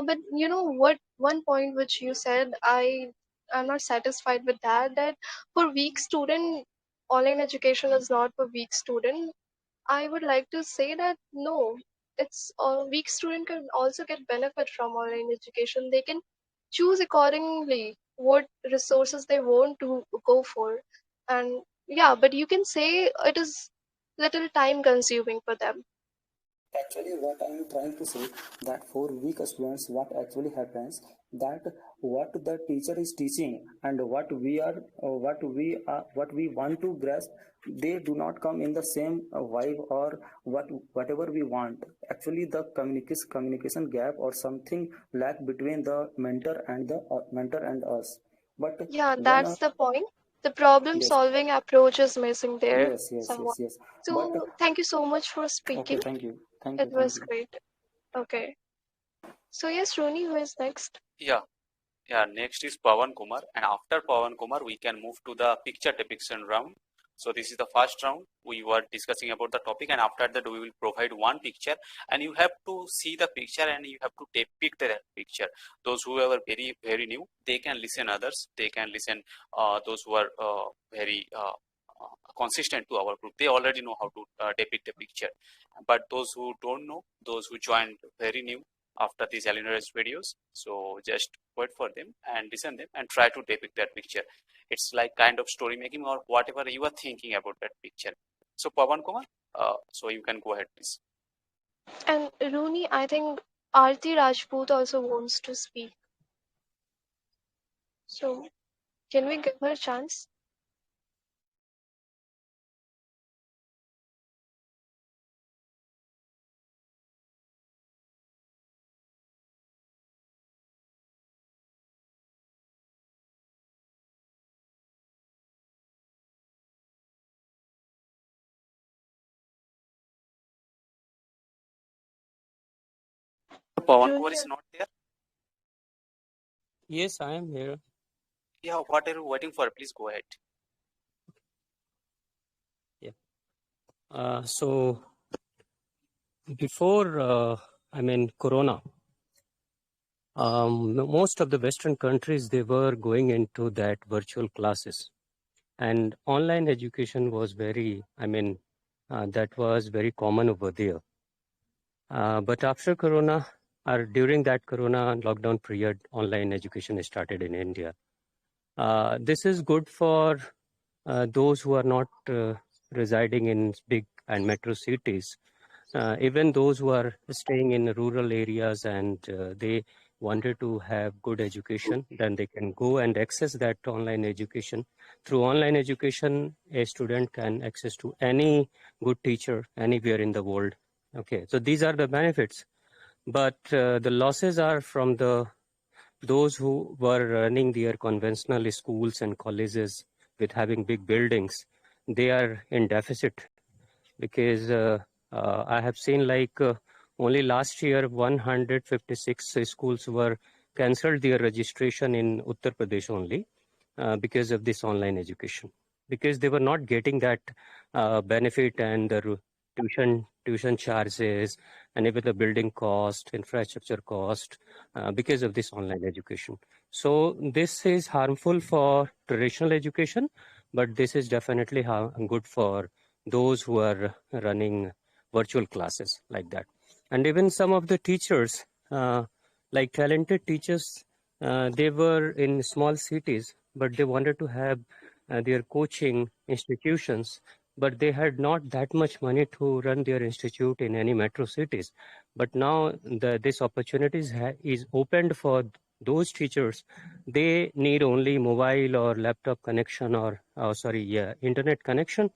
But you know what? One point which you said, I'm not satisfied with that. That for weak student, online education is not for weak student. I would like to say that no, it's a weak student can also get benefit from online education. They can choose accordingly what resources they want to go for. And yeah, but you can say it is little time consuming for them. Actually, what I'm trying to say, that for weak students, what actually happens, that what the teacher is teaching and what we want to grasp, they do not come in the same vibe or whatever we want. Actually, the communication gap or something lack between the mentor and us. But Yeah, when that's the point. The problem yes, solving approach is missing there somewhat. yes. But So thank you so much for okay, speaking. thank It you, thank was you. great. Okay. So yes, Rooney, who is next? Yeah. Yeah, next is Pawan Kumar, and after Pawan Kumar, we can move to the picture depiction round. So this is the first round. We were discussing about the topic, and after that, we will provide one picture, and you have to see the picture, and you have to depict that picture. Those who are very new, they can listen others. They can listen those who are very consistent to our group. They already know how to depict a picture. But those who don't know, those who joined very new after these Eleanor's videos, so just wait for them and listen them and try to depict that picture. It's like kind of story making or whatever you are thinking about that picture. So Pawan Kumar, so you can go ahead, please. And Rooney, I think Aarti Rajput also wants to speak. So can we give her a chance? Pawan Kumar Rooney, is not there. Yes, I am here. Yeah, what are you waiting for? Please go ahead. Yeah. So before, Corona, most of the Western countries, they were going into that virtual classes, and online education was that was very common over there. But after Corona, or during that Corona lockdown period, online education started in India. This is good for those who are not residing in big and metro cities. Even those who are staying in rural areas and they wanted to have good education, then they can go and access that online education. Through online education, a student can access to any good teacher anywhere in the world. Okay, so these are the benefits, but the losses are from the those who were running their conventional schools and colleges with having big buildings, they are in deficit because I have seen only last year 156 schools were cancelled their registration in Uttar Pradesh only because of this online education, because they were not getting that benefit and the tuition charges and even the building cost, infrastructure cost because of this online education. So this is harmful for traditional education, but this is definitely good for those who are running virtual classes like that. And even some of the teachers, like talented teachers, they were in small cities, but they wanted to have their coaching institutions, but they had not that much money to run their institute in any metro cities. But now this opportunity is opened for those teachers. They need only mobile or laptop connection or internet connection,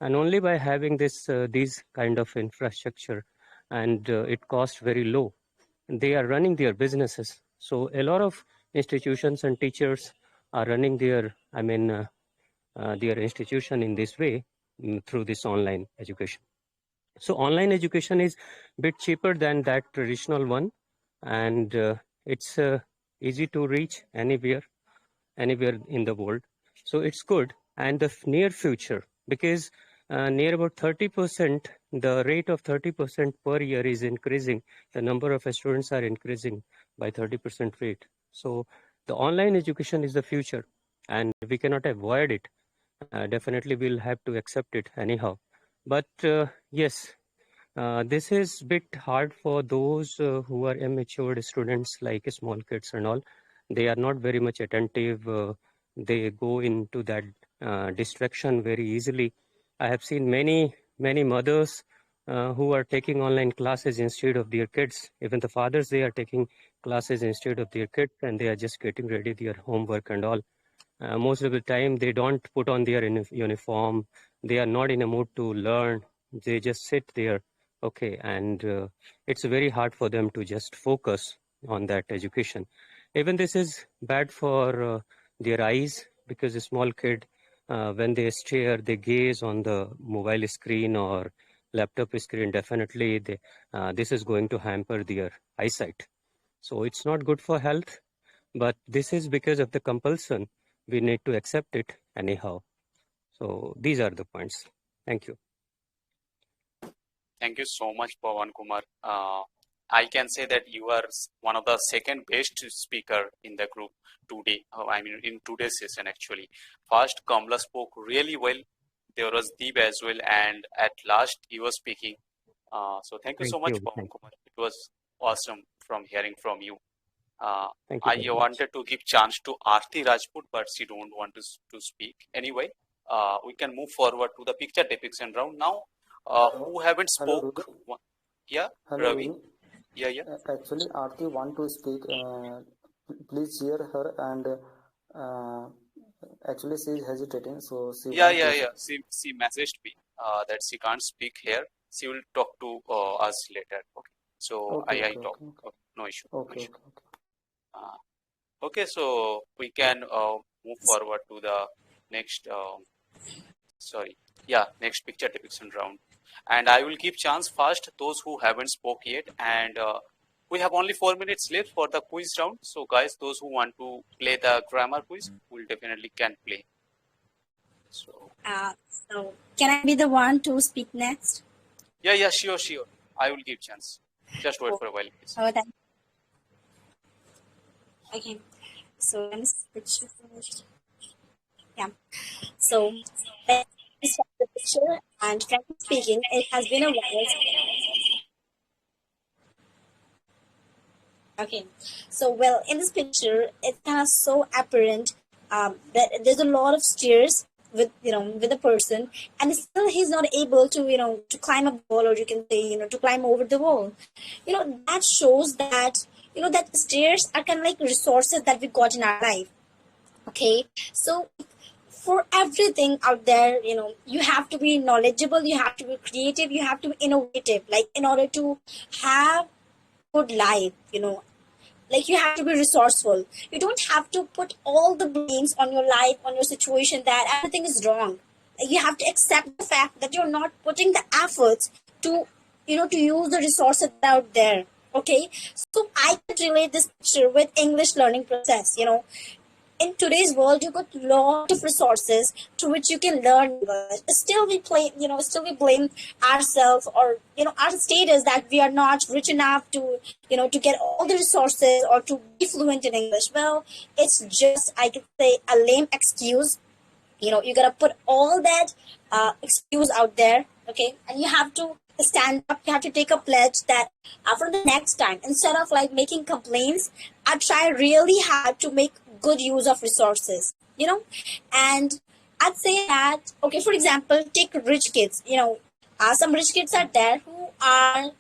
and only by having these kind of infrastructure, and it costs very low, they are running their businesses. So a lot of institutions and teachers are running their institution in this way, through this online education. So online education is a bit cheaper than that traditional one, and it's easy to reach anywhere in the world. So it's good. And the near future, because near about 30%, the rate of 30% per year is increasing. The number of students are increasing by 30% rate. So the online education is the future, and we cannot avoid it. Definitely we'll have to accept it anyhow. But yes, this is a bit hard for those who are immature students, like small kids and all. They are not very much attentive. They go into that distraction very easily. I have seen many mothers who are taking online classes instead of their kids. Even the fathers, they are taking classes instead of their kids, and they are just getting ready their homework and all. Most of the time, they don't put on their uniform. They are not in a mood to learn. They just sit there. Okay, and it's very hard for them to just focus on that education. Even this is bad for their eyes, because a small kid, when they stare, they gaze on the mobile screen or laptop screen, definitely this is going to hamper their eyesight. So it's not good for health, but this is because of the compulsion. We need to accept it anyhow. So these are the points. Thank you. Thank you so much, Pawan Kumar. I can say that you are one of the second best speaker in the group today. In today's session, actually. First, Kamla spoke really well. There was Deep as well, and at last, you were speaking. So thank you so much, Pawan Kumar. It was awesome from hearing from you. I wanted to give chance to Aarti Rajput, but she don't want to speak. Anyway, we can move forward to the picture depiction round now. Who haven't spoke? Hello, Yeah, Hello, Ravi. Yeah. Actually, Aarti want to speak. Please hear her, and actually she is hesitating, so she Yeah. She messaged me that she can't speak here. She will talk to us later. Okay. So I talk. Okay. No issue. Okay. Okay, so we can move forward to the next. Next picture depiction round, and I will give chance first those who haven't spoke yet, and we have only 4 minutes left for the quiz round. So guys, those who want to play the grammar quiz will definitely can play. So can I be the one to speak next? Yeah, sure. I will give chance. Just wait for a while, please. Oh, thank you. Okay, so let me switch first. Yeah, so let's start the picture, and frankly speaking, it has been a while. Okay, so well, in this picture, it's kind of so apparent that there's a lot of stairs with a person, and still he's not able to to climb up the wall, or you can say to climb over the wall. That shows that that stairs are kind of like resources that we got in our life. Okay, so for everything out there, you have to be knowledgeable, you have to be creative, you have to be innovative, like in order to have good life. Like you have to be resourceful. You don't have to put all the blames on your life, on your situation, that everything is wrong. Like you have to accept the fact that you're not putting the efforts to, to use the resources that are out there. Okay, so I can relate this picture with English learning process. In today's world, you got lot of resources to which you can learn English. Still we blame ourselves, or our status, that we are not rich enough to to get all the resources or to be fluent in English. Well, it's just, I could say, a lame excuse. You gotta put all that excuse out there, okay, and you have to stand up. You have to take a pledge that from the next time, instead of like making complaints, I try really hard to make good use of resources. And I'd say that, okay, for example, take rich kids. Some rich kids are there who are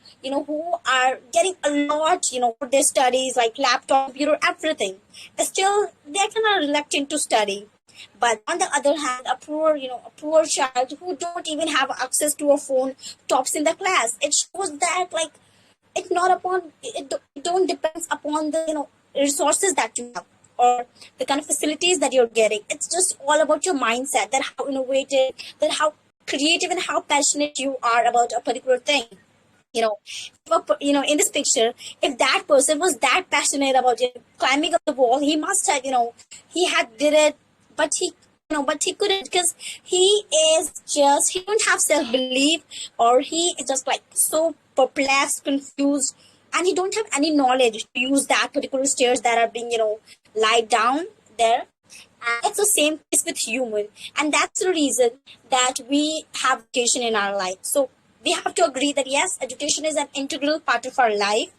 getting a lot for their studies, like laptop, computer, everything. Still they're kind of reluctant to study. But on the other hand, a poor child who don't even have access to a phone tops in the class. It shows that, like, it don't depends upon the resources that you have, or the kind of facilities that you're getting. It's just all about your mindset, that how innovative, that how creative, and how passionate you are about a particular thing. In this picture, if that person was that passionate about climbing up the wall, he must have, he had did it, but he couldn't, because he don't have self belief, or he is just like so perplexed, confused, and he don't have any knowledge to use that particular stairs that are being lied down there. And it's the same case with human, and that's the reason that we have education in our life. So we have to agree that yes, education is an integral part of our life,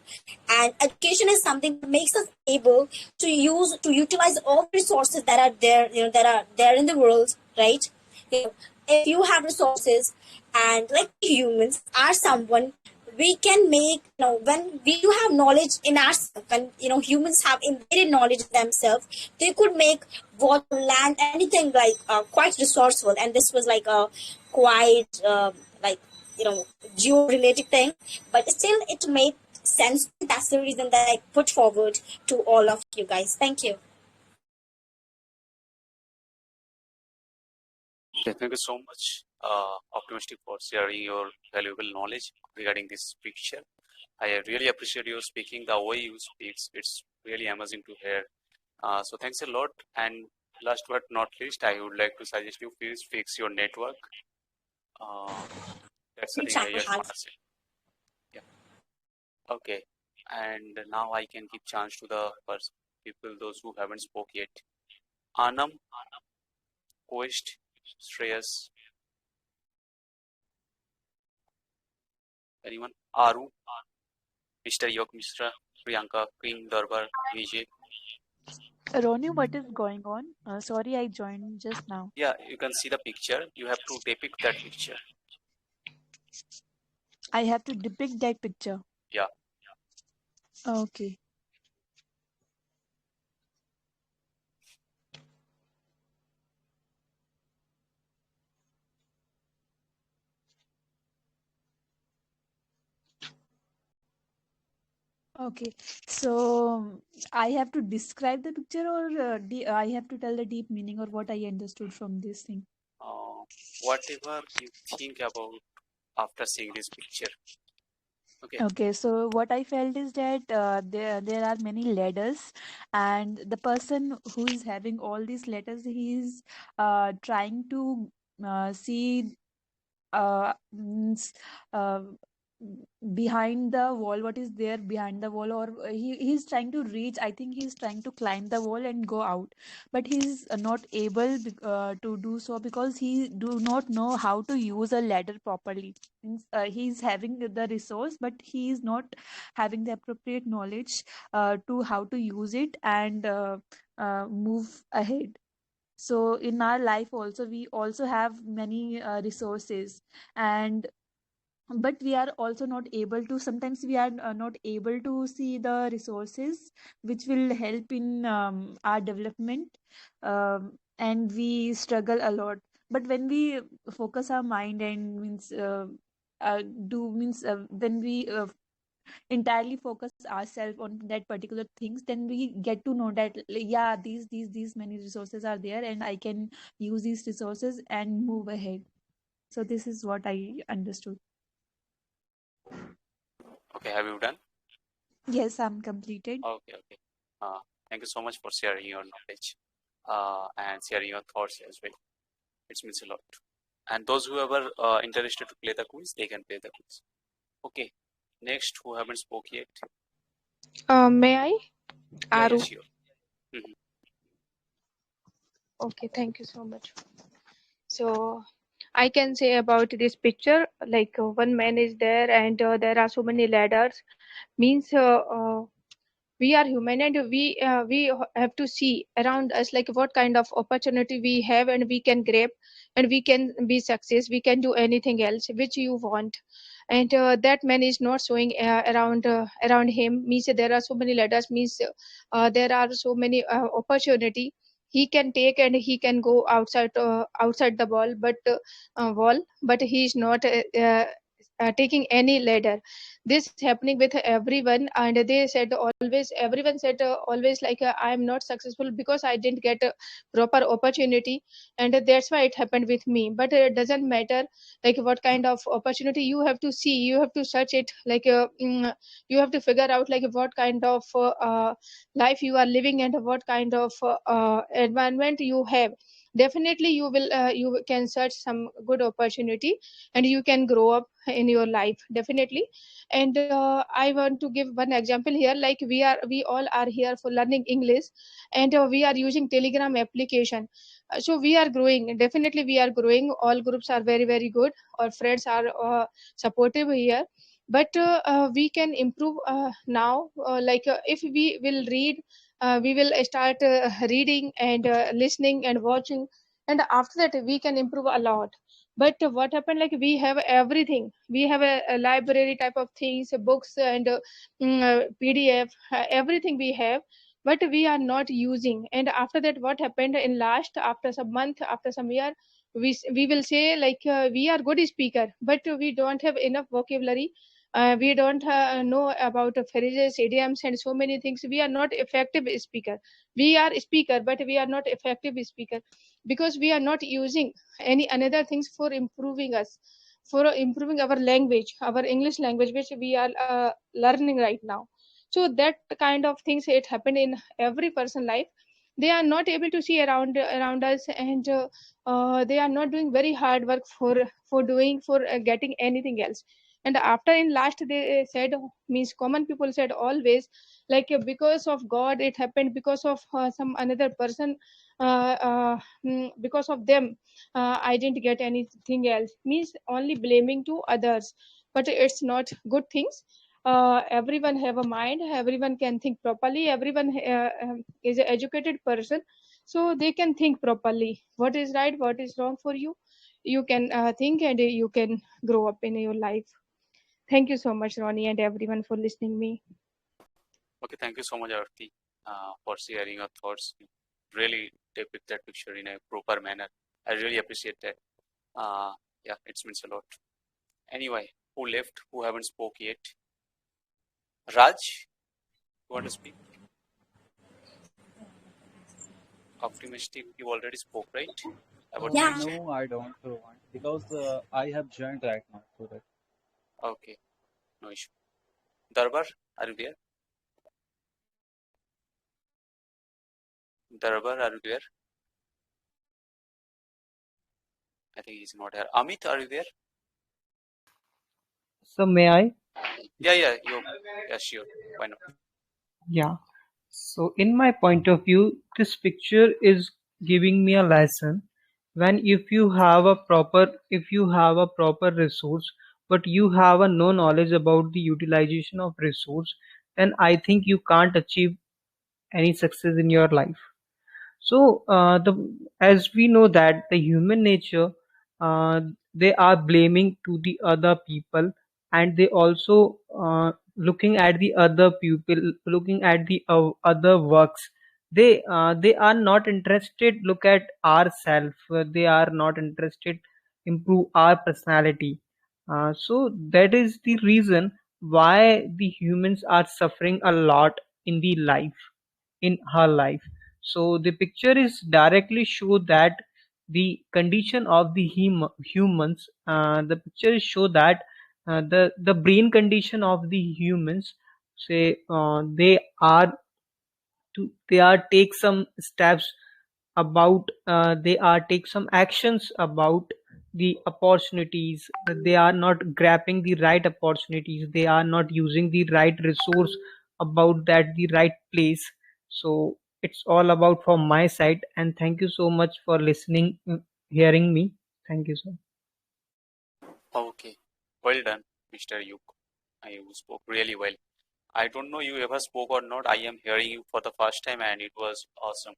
and education is something that makes us able to utilize all the resources that are there, that are there in the world, right? If you have resources, and like humans are someone, we can make, when we do have knowledge in ourselves, when humans have embedded knowledge in themselves, they could make water, land, anything, like quite resourceful. And this was like a quite like geo related thing, but still it made sense. That's the reason that I put forward to all of you guys. Thank you. Thank you so much, Optimistic, for sharing your valuable knowledge regarding this picture. I really appreciate your speaking, the way you speak. It's really amazing to hear. So thanks a lot. And last but not least, I would like to suggest you please fix your network. That's the thing I just want to say. Yeah. Okay. And now I can give chance to the people, those who haven't spoke yet. Anam, Quest, Shreyas, anyone? Aru, Mr. Yok Mishra, Priyanka, King, Darbar, Vijay. Ronu, what is going on? Sorry, I joined just now. Yeah, you can see the picture. You have to depict that picture. I have to depict that picture. Yeah. Okay. Okay, so I have to describe the picture, or I have to tell the deep meaning, or what I understood from this thing. Whatever you think about after seeing this picture. Okay. Okay, so what I felt is that there are many ladders, and the person who is having all these letters, he is trying to see means behind the wall, what is there behind the wall, or he's trying to reach, I think he's trying to climb the wall and go out, but he's not able to do so, because he do not know how to use a ladder properly. Means he's having the resource, but he is not having the appropriate knowledge to how to use it and move ahead. So in our life also, we also have many resources, and but we are also not able to, sometimes we are not able to see the resources which will help in our development, and we struggle a lot. But when we focus our mind and means do means when we entirely focus ourselves on that particular things, then we get to know that yeah, these many resources are there and I can use these resources and move ahead. So this is what I understood. Okay, have you done? Yes, I'm completed. Okay, okay. Thank you so much for sharing your knowledge and sharing your thoughts as well. It means a lot. And those who are interested to play the quiz, they can play the quiz. Okay. Next, who haven't spoke yet? May I? Yeah, Aru. sure. Mhm. Okay, thank you so much. So I can say about this picture, like one man is there and there are so many ladders. Means we are human and we have to see around us like what kind of opportunity we have and we can grab and we can be success. We can do anything else which you want. And that man is not showing around him. Means there are so many ladders. Means there are so many opportunity he can take and he can go outside the wall, but he is not taking any ladder. This happening with everyone, and they said always, everyone said always like I am not successful because I didn't get a proper opportunity, and that's why it happened with me. But it doesn't matter like what kind of opportunity you have to see, you have to search it, like you have to figure out like what kind of life you are living and what kind of environment you have. Definitely you can search some good opportunity and you can grow up in your life, definitely. And I want to give one example here, like we all are here for learning English, and we are using Telegram application. So we are growing, definitely we are growing. All groups are very very good, our friends are supportive here. But we can improve now, like if we will read, we will start reading and listening and watching, and after that we can improve a lot. But what happened, like we have everything, we have a library type of things, books and PDF, everything we have, but we are not using. And after that what happened in last, after some month, after some year, we will say like we are good speaker, but we don't have enough vocabulary. We don't know about phrases, idioms and so many things. We are not effective speaker. We are speaker but we are not effective speaker, because we are not using any another things for improving us, for improving our language, our English language, which we are learning right now. So that kind of things, it happened in every person life. They are not able to see around us, and they are not doing very hard work for getting anything else. And after in last they said, means common people said always, like because of God it happened, because of some another person, because of them I didn't get anything else. Means only blaming to others, but it's not good things. Everyone have a mind, everyone can think properly, everyone is an educated person, so they can think properly what is right, what is wrong for you. You can think and you can grow up in your life. Thank you so much, Ronnie, and everyone for listening me. Okay, thank you so much, Arti, for sharing your thoughts. You really depict that picture in a proper manner. I really appreciate that. Yeah, it means a lot. Anyway, who left? Who haven't spoke yet? Raj, you want to speak? Optimistic, you already spoke, right? About the Yeah. picture. No, I don't want because I have joined right now. So that Okay, no issue. Darbar, are you there? Darbar, are you there? I think he's not here. Amit, are you there? So may I? Yeah, sure. Why not? Yeah. So in my point of view, this picture is giving me a lesson. When if you have a proper resource, but you have a no knowledge about the utilization of resource, then I think you can't achieve any success in your life. So as we know that the human nature, uh, they are blaming to the other people, and they also looking at the other people, looking at the other works. They are not interested. Look at ourselves. They are not interested improve our personality. So that is the reason why the humans are suffering a lot in the life, in her life. So the picture is directly show that the condition of the humans. The pictures show that the brain condition of the humans, say they are take some steps about, they are take some actions about the opportunities. They are not grabbing the right opportunities, they are not using the right resource about that the right place. So it's all about from my side, and thank you so much for listening, hearing me. Thank you, sir. Okay, well done, Mr. Yuk. You spoke really well. I don't know you ever spoke or not. I am hearing you for the first time and it was awesome.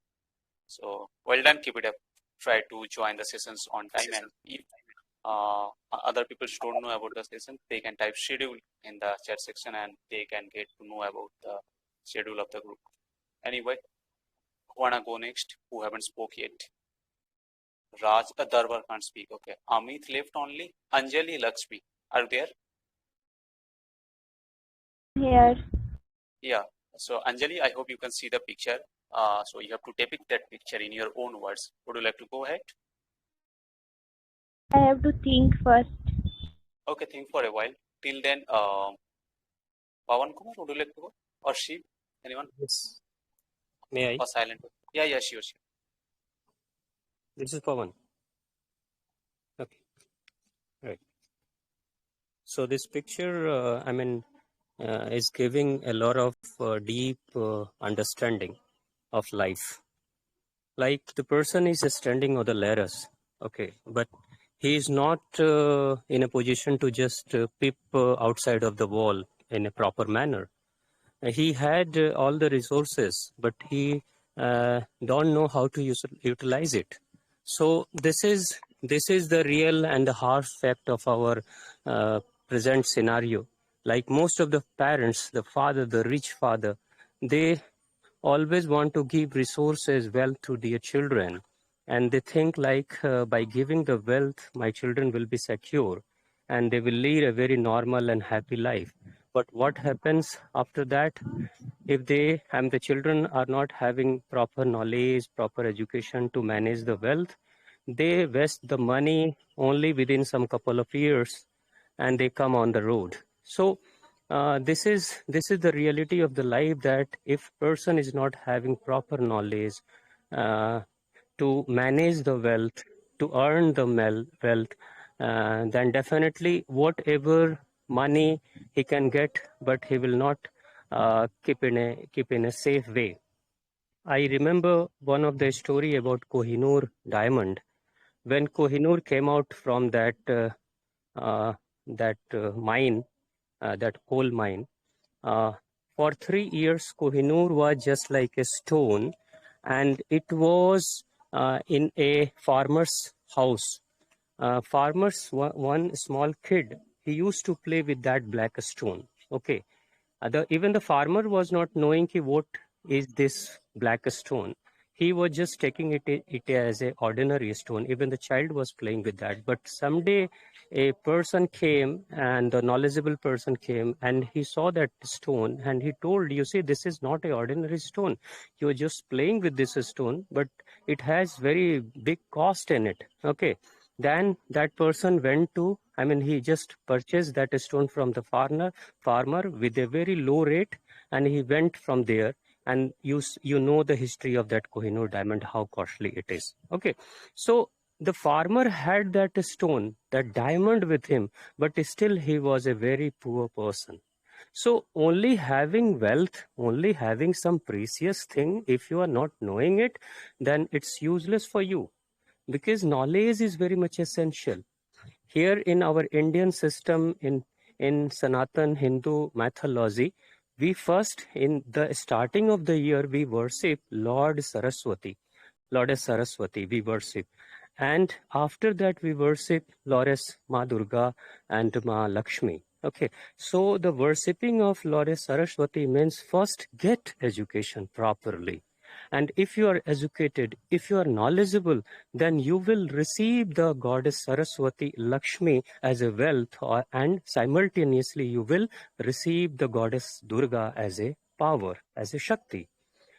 So well done, keep it up. Try to join the sessions on time, and if other people don't know about the session, they can type schedule in the chat section and they can get to know about the schedule of the group. Anyway, who wanna go next? Who haven't spoke yet? Raj Darbar can't speak. Okay, Amit left only. Anjali Lakshmi, are you there? Here. Yeah. So Anjali, I hope you can see the picture. So you have to depict that picture in your own words. Would you like to go ahead? I have to think first. Okay, think for a while. Till then, Pawan Kumar, would you like to go? Or Shiv? Anyone? Yes. May I? Or silent? Yeah, yeah, sure. This is Pawan. Okay, right. So this picture, is giving a lot of deep understanding of life. Like the person is standing on the ladders, okay, but he is not in a position to just peep outside of the wall in a proper manner. He had all the resources, but he don't know how to utilize it. So this is the real and the harsh fact of our present scenario. Like most of the parents, the father, the rich father, they always want to give resources, wealth to their children, and they think like by giving the wealth, my children will be secure, and they will lead a very normal and happy life. But what happens after that? If they and the children are not having proper knowledge, proper education to manage the wealth, they waste the money only within some couple of years, and they come on the road. So this is the reality of the life, that if person is not having proper knowledge uh, to manage the wealth, to earn the wealth, then definitely whatever money he can get, but he will not keep in a safe way. I remember one of the story about Kohinoor diamond. When Kohinoor came out from uh, mine, that coal mine, uh, for 3 years, Kohinoor was just like a stone, and it was in a farmer's house. One small kid, he used to play with that black stone. Okay, even the farmer was not knowing what is this black stone. He was just taking it as a ordinary stone. Even the child was playing with that. But someday a person came, and the knowledgeable person came, and he saw that stone, and he told, you see, this is not a ordinary stone. You're just playing with this stone, but it has very big cost in it. Okay. Then that person went to, he just purchased that stone from the farmer with a very low rate, and he went from there. And you know the history of that Kohinoor diamond, how costly it is. Okay, so the farmer had that stone, that diamond with him, but still he was a very poor person. So only having wealth, only having some precious thing, if you are not knowing it, then it's useless for you, because knowledge is very much essential. Here in our Indian system, in Sanatan Hindu mythology, we first, in the starting of the year, we worship Lord Saraswati. Lord Saraswati, we worship. And after that, we worship Lord Ma Durga and Ma Lakshmi. Okay, so the worshipping of Lord Saraswati means first get education properly. And if you are educated, if you are knowledgeable, then you will receive the goddess Saraswati Lakshmi as a wealth, and simultaneously you will receive the goddess Durga as a power, as a Shakti.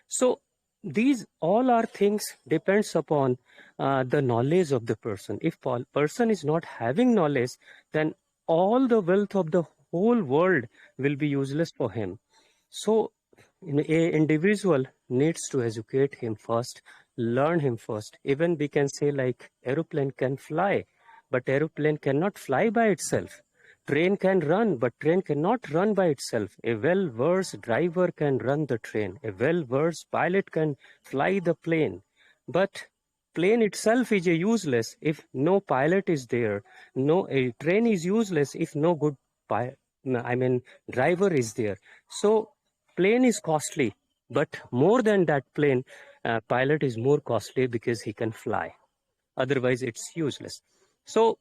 So these all are things depends upon the knowledge of the person. If person is not having knowledge, then all the wealth of the whole world will be useless for him. So a individual needs to educate him first, learn him first. Even we can say like aeroplane can fly, but aeroplane cannot fly by itself. Train can run, but train cannot run by itself. A well-versed driver can run the train. A well-versed pilot can fly the plane. But plane itself is a useless if no pilot is there. No, a train is useless if no good driver is there. So plane is costly, but more than that plane, pilot is more costly because he can fly. Otherwise, it's useless. So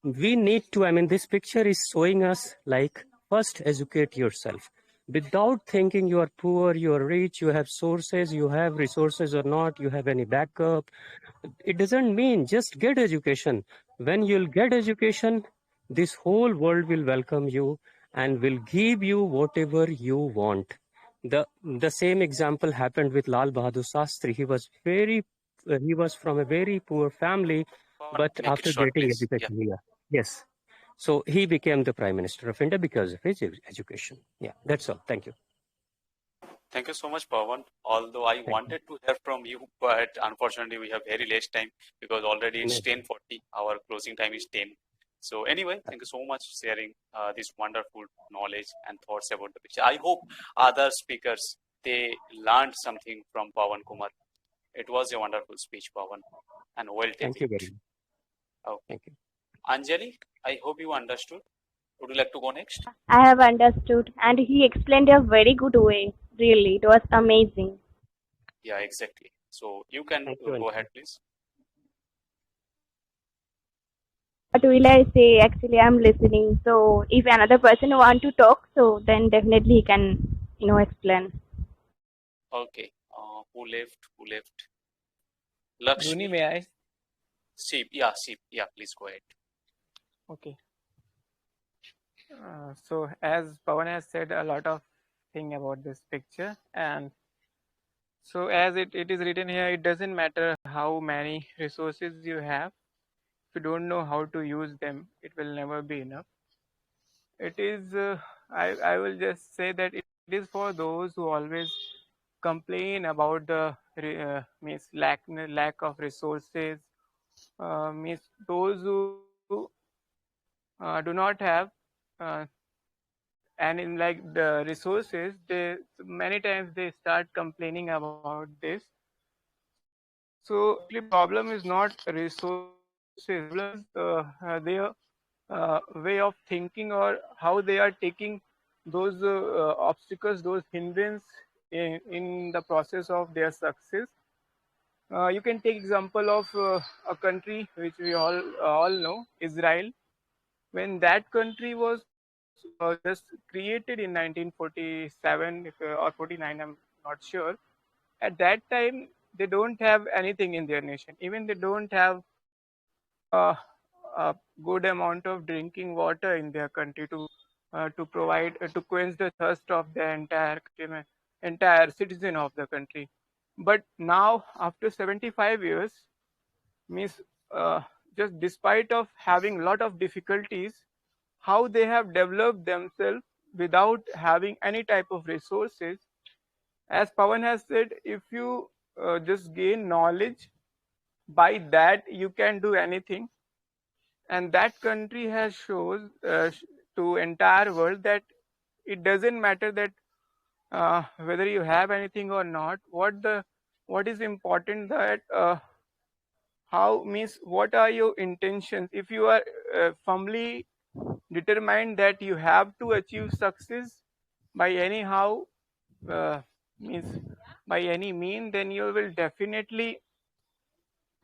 we need to, this picture is showing us like first educate yourself without thinking you are poor, you are rich, you have sources, you have resources or not, you have any backup. It doesn't mean just get education. When you'll get education, this whole world will welcome you and will give you whatever you want. The same example happened with Lal Bahadur Shastri. He was from a very poor family, but Make it after short, getting please. Yeah. education, yeah, yes. So he became the Prime Minister of India because of his education. Yeah, that's all. Thank you. Thank you so much, Pawan. Although I Thank you. wanted to hear from you, but unfortunately we have very less time because already it's Amazing. 10:40. Our closing time is 10. So anyway, thank you so much for sharing this wonderful knowledge and thoughts about the picture. I hope other speakers, they learned something from Pawan Kumar. It was a wonderful speech, Pawan, and well Thank taken. you very much. Okay. Thank you. Anjali, I hope you understood. Would you like to go next? I have understood, and he explained a very good way. Really, it was amazing. Yeah, exactly. So you can Thank you, go Anjali. ahead, please. What will I say? Actually, I'm listening. So, if another person want to talk, so then definitely he can, explain. Okay. Who left? Who left? Rooney, Lakshmi. may I? Sheep. Yeah, sheep. Yeah, please go ahead. Okay. So as Pawan has said a lot of thing about this picture, and so as it is written here, it doesn't matter how many resources you have. If you don't know how to use them, it will never be enough. It is, I will just say that it is for those who always complain about the means lack of resources, means those who do not have uh, and in like the resources, they many times they start complaining about this. So actually problem is not resources, problem is their way of thinking, or how they are taking those obstacles, those hindrance in the process of their success. You can take example of a country which we all know, Israel. When that country was just created in 1947 or 49, I'm not sure. At that time, they don't have anything in their nation. Even they don't have a good amount of drinking water in their country to provide to quench the thirst of the entire country, entire citizen of the country. But now, after 75 years, means uh, just despite of having lot of difficulties, how they have developed themselves without having any type of resources. As Pawan has said, if you just gain knowledge, by that you can do anything. And that country has shows to entire world that it doesn't matter that whether you have anything or not. What is important that how means what are your intentions. If you are firmly determined that you have to achieve success by anyhow, uh, means by any mean, then you will definitely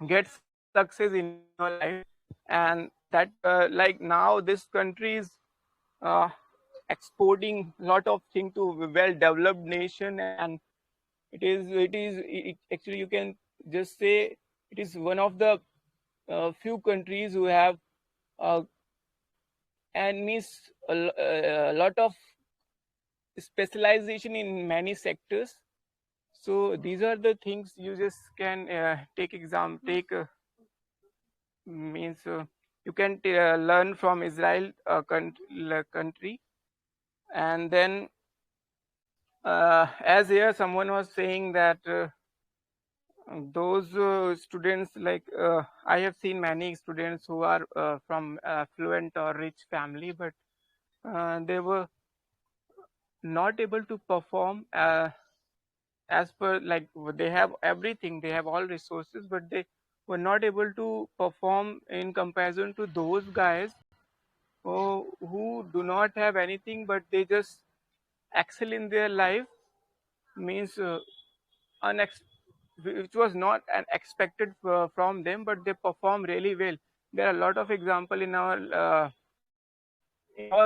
get success in your life. And that like now this country is uh, exporting lot of things to well developed nation, and Actually, you can just say it is one of the few countries who have and means a lot of specialization in many sectors. So these are the things you just can take means you can learn from Israel country. And then as here someone was saying that those students, like I have seen many students who are from affluent or rich family, but they were not able to perform as per, like, they have everything, they have all resources, but they were not able to perform in comparison to those guys who do not have anything, but they just excel in their life, means which was not an expected from them, but they perform really well. There are a lot of example in our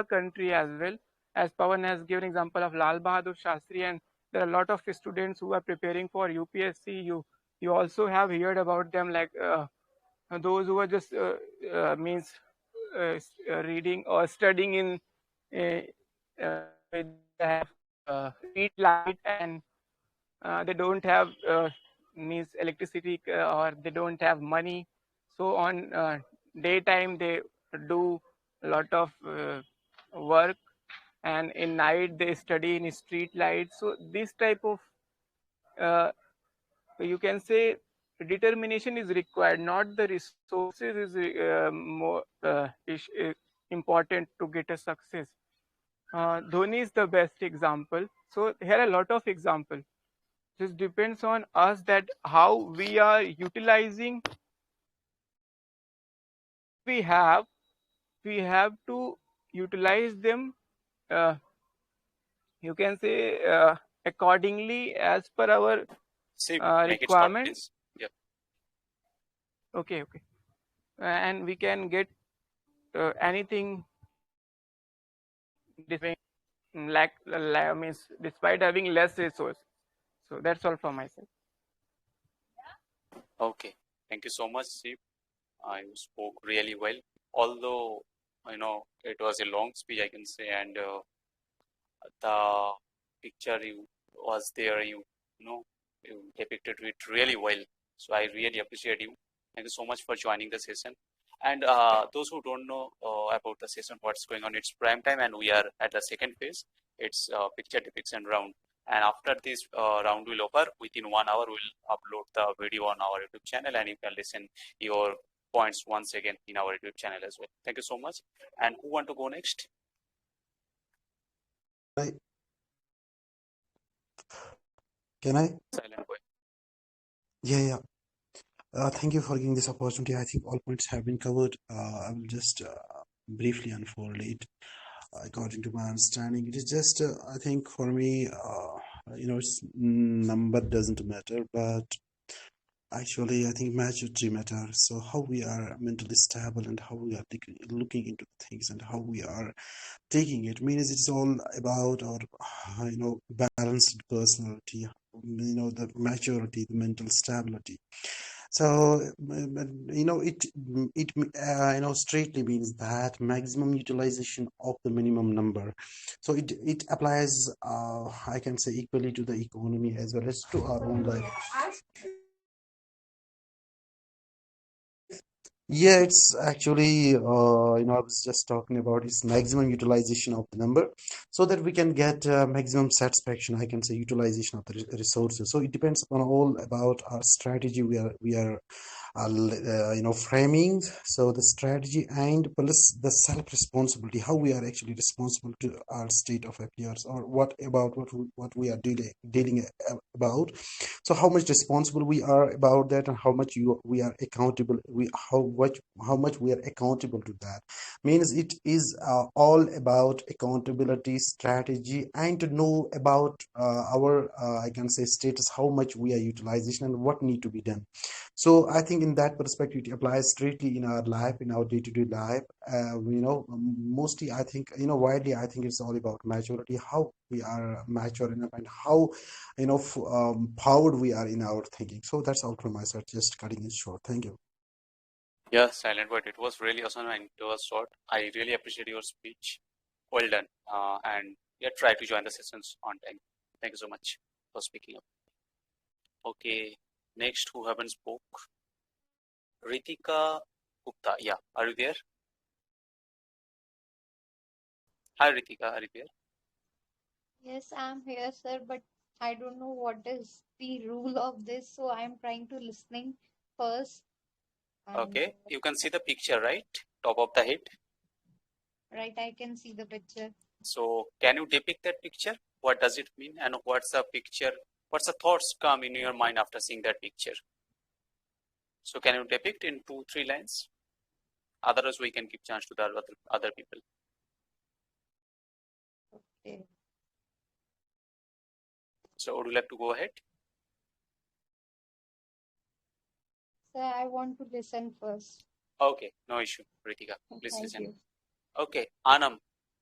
country as well, as Pawan has given example of Lal Bahadur Shastri, and there are a lot of students who are preparing for UPSC. You also have heard about them, like those who are just means reading or studying in they have street light, and they don't have means electricity, or they don't have money. So on daytime they do a lot of work, and in night they study in street lights. So this type of uh, you can say determination is required, not the resources is more important to get a success. Dhoni is the best example. So here are a lot of examples. This depends on us, that how we are utilizing we have to utilize them, uh, you can say accordingly as per our See, make it short, requirement. please. Yeah. Okay. And we can get anything means despite having less resource. So that's all from myself. Okay. Thank you so much, Steve. You spoke really well. Although, it was a long speech, I can say, and the picture you was there, you depicted it really well. So I really appreciate you. Thank you so much for joining the session. And those who don't know about the session, what's going on, it's prime time, and we are at the second phase. It's picture depiction round. And after this round will over, within 1 hour, we'll upload the video on our YouTube channel, and you can listen your points once again in our YouTube channel as well. Thank you so much. And who want to go next? Can I? Silent boy. Yeah. Thank you for giving this opportunity. I think all points have been covered. I will just briefly unfold it according to my understanding. It is just, I think for me, number doesn't matter, but actually, I think maturity matters. So how we are mentally stable and how we are looking into things and how we are taking it means it's all about our balanced personality, the maturity, the mental stability. So it straightly means that maximum utilization of the minimum number. So it applies, I can say, equally to the economy as well as to our own life. Yeah, it's actually, I was just talking about its maximum utilization of the number so that we can get maximum satisfaction, I can say, utilization of the resources. So it depends upon all about our strategy we are framing. So the strategy and plus the self-responsibility, how we are actually responsible to our state of affairs, or what we are dealing about. So how much responsible we are about that, and how much we are accountable, how how much we are accountable to that. Means it is all about accountability, strategy, and to know about our I can say status, how much we are utilization and what need to be done. So I think in that perspective it applies straightly in our life, in our day-to-day life. Mostly I think, widely I think it's all about maturity, how we are mature enough, and how powered we are in our thinking. So that's all from my side, just cutting it short. Thank you. Yeah, silent word. It was really awesome and it was short. I really appreciate your speech. Well done. And yeah, try to join the sessions on time. Thank you so much for speaking up. Okay, next who haven't spoke? Ritika Gupta. Yeah, are you there? Hi, Ritika. Are you there? Yes, I'm here, sir, but I don't know what is the rule of this, so I'm trying to listening first. And Okay, you can see the picture, right? Top of the head. right, I can see the picture. So can you depict that picture? What does it mean, and what's the picture? What's the thoughts come in your mind after seeing that picture? So can you depict in 2-3 lines? Otherwise, we can give chance to the other people. Okay. So would you like to go ahead? Sir, I want to listen first. Okay, no issue, Ritika. Please Thank listen. you. Okay, Anam,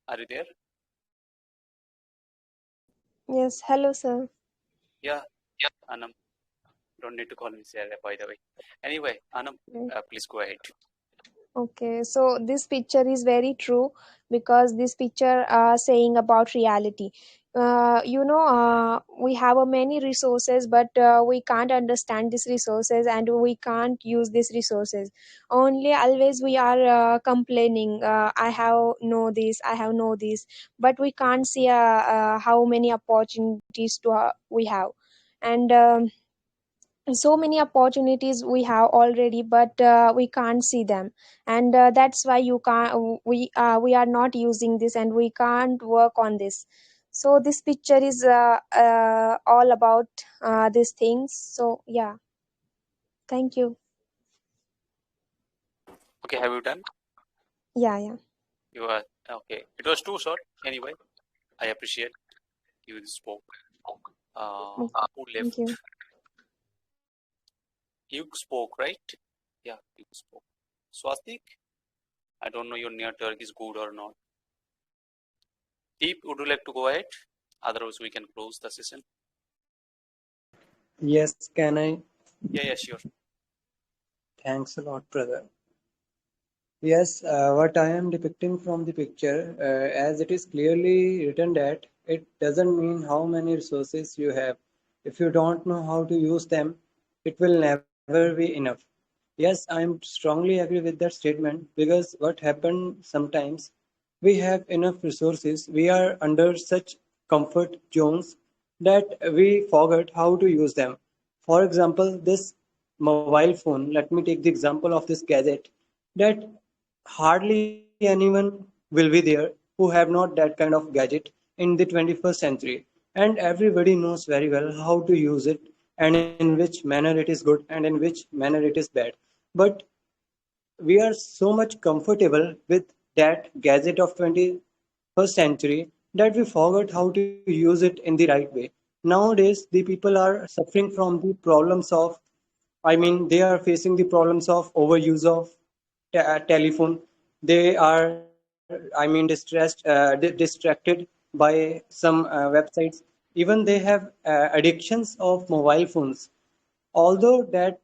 are you there? Yes, hello, sir. Yeah, Anam. Don't need to call me Sarah, by the way. Anyway, Anam, please go ahead. Okay, so this picture is very true because this picture saying about reality. We have many resources, but we can't understand these resources and we can't use these resources. Only always we are complaining. I have know this, I have know this, but we can't see how many opportunities we have, and. So many opportunities we have already, but we can't see them, and that's why we are not using this and we can't work on this. So this picture is all about these things. So yeah, thank you. Okay, have you done? Yeah. You are okay. It was too short. Anyway, I appreciate you spoke. Who left? Thank you. You spoke, right? Yeah, you spoke. Swastik, I don't know your network is good or not. Deep, would you like to go ahead? Otherwise, we can close the session. Yes, can I? Yeah, sure. Thanks a lot, brother. Yes, what I am depicting from the picture, as it is clearly written that it doesn't mean how many resources you have. If you don't know how to use them, it will never be enough. Yes, I am strongly agree with that statement because what happens sometimes we have enough resources, we are under such comfort zones that we forget how to use them. For example, this mobile phone, let me take the example of this gadget that hardly anyone will be there who have not that kind of gadget in the 21st century, and everybody knows very well how to use it and in which manner it is good and in which manner it is bad. But we are so much comfortable with that gadget of 21st century that we forgot how to use it in the right way. Nowadays the people are suffering from the problems of, they are facing the problems of overuse of telephone. They are, distracted by some websites. Even they have addictions of mobile phones. Although that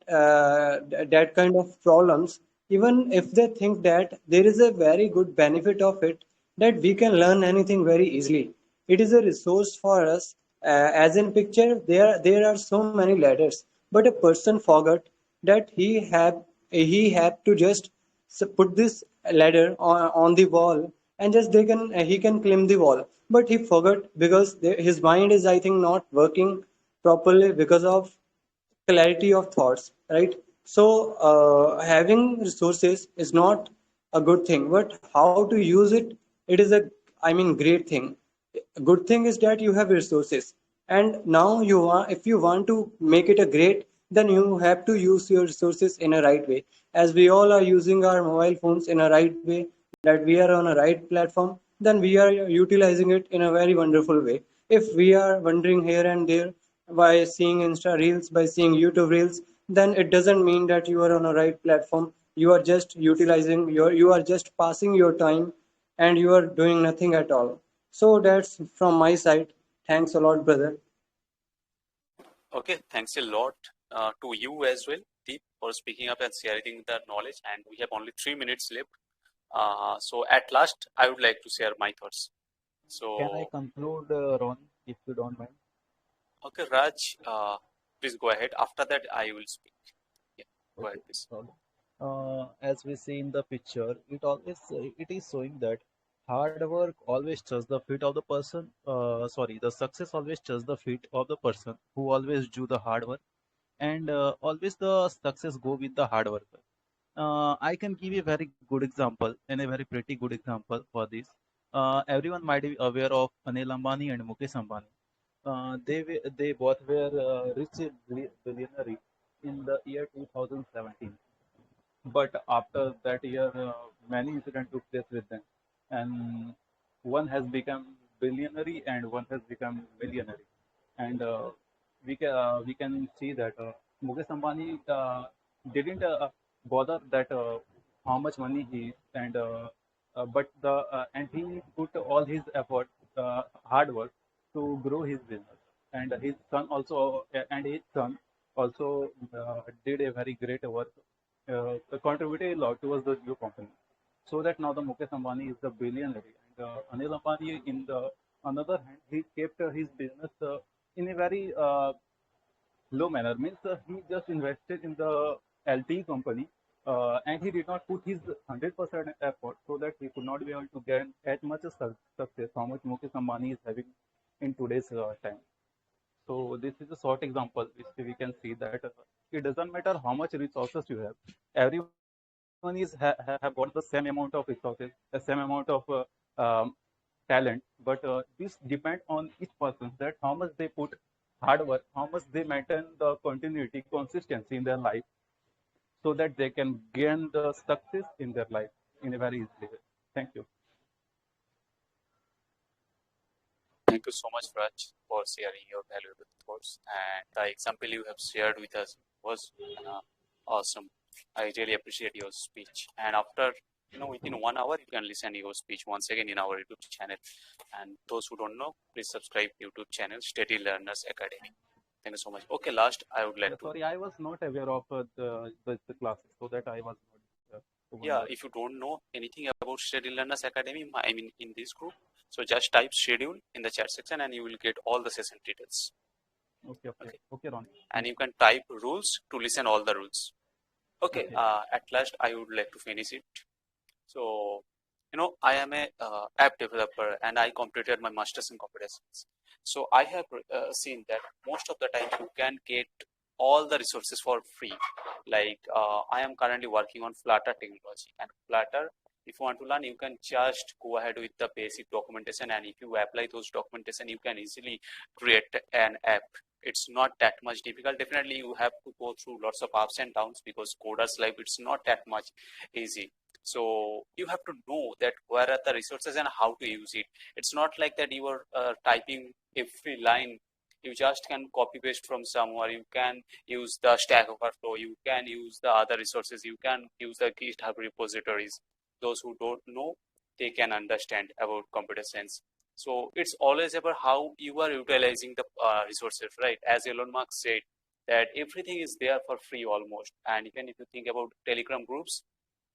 kind of problems, even if they think that there is a very good benefit of it, that we can learn anything very easily. It is a resource for us. As in picture, there are so many ladders, but a person forgot that he had to just put this ladder on the wall, and just he can climb the wall, but he forgot because his mind is, I think, not working properly because of clarity of thoughts, right? So having resources is not a good thing, but how to use it, it is a, great thing. Good thing is that you have resources, and now if you want to make it a great, then you have to use your resources in a right way. As we all are using our mobile phones in a right way, that we are on a right platform, then we are utilizing it in a very wonderful way. If we are wandering here and there by seeing Insta reels, by seeing YouTube reels, then it doesn't mean that you are on a right platform. You are just utilizing you are just passing your time, and you are doing nothing at all. So that's from my side. Thanks a lot, brother. Okay, thanks a lot to you as well, Deep, for speaking up and sharing the knowledge. And we have only 3 minutes left. So at last, I would like to share my thoughts. Can I So, conclude, Ron, if you don't mind? okay, Raj, please go ahead. After that, I will speak. Yeah, go ahead, Okay. please. As we see in the picture, it is showing that hard work always touches the feet of the person. Sorry, the success always touches the feet of the person who always do the hard work, and always the success go with the hard worker. I can give a very good example and a very pretty good example for this. Everyone might be aware of Anil Ambani and Mukesh Ambani. They both were rich billionaire in the year 2017. But after that year, many incidents took place with them, and one has become billionaire and one has become millionaire. And we can see that Mukesh Ambani didn't bother that how much money he and but the and he put all his effort, hard work to grow his business, and his son also did a very great work, contributed a lot towards the new company. So that now the Mukesh Ambani is the billionaire, and Anil Ambani, in the another hand, he kept his business in a very low manner. Means he just invested in the LTE company, and he did not put his 100% effort, so that he could not be able to gain as much success how much Mukesh Ambani is having in today's time. So this is a short example which we can see that it doesn't matter how much resources you have. Everyone have got the same amount of resources, the same amount of um, talent, but this depend on each person that how much they put hard work, how much they maintain the continuity, consistency in their life, so that they can gain the success in their life in a very easy way. Thank you. Thank you so much, Raj, for sharing your valuable thoughts. And the example you have shared with us was awesome. I really appreciate your speech. And after, within 1 hour, you can listen your speech once again in our YouTube channel. And those who don't know, please subscribe YouTube channel Steady Learners Academy. Thank you so much. Okay, last I would like to. Sorry, I was not aware of the classes, so that I was not. Yeah, if you don't know anything about Steady Learners Academy, I mean in this group, so just type schedule in the chat section and you will get all the session details. Okay, Ron. And you can type rules to listen all the rules. Okay, at last I would like to finish it. So, I am a app developer and I completed my master's in computer science. So I have seen that most of the time you can get all the resources for free. Like I am currently working on Flutter technology, and Flutter, if you want to learn, you can just go ahead with the basic documentation, and if you apply those documentation, you can easily create an app. It's not that much difficult. Definitely you have to go through lots of ups and downs because coders life, it's not that much easy. So you have to know that where are the resources and how to use it. It's not like that you are typing every line. You just can copy paste from somewhere. You can use the Stack Overflow. You can use the other resources. You can use the GitHub repositories. Those who don't know, they can understand about computer science. So it's always about how you are utilizing the resources, right? As Elon Musk said, that everything is there for free almost. And even if you think about Telegram groups,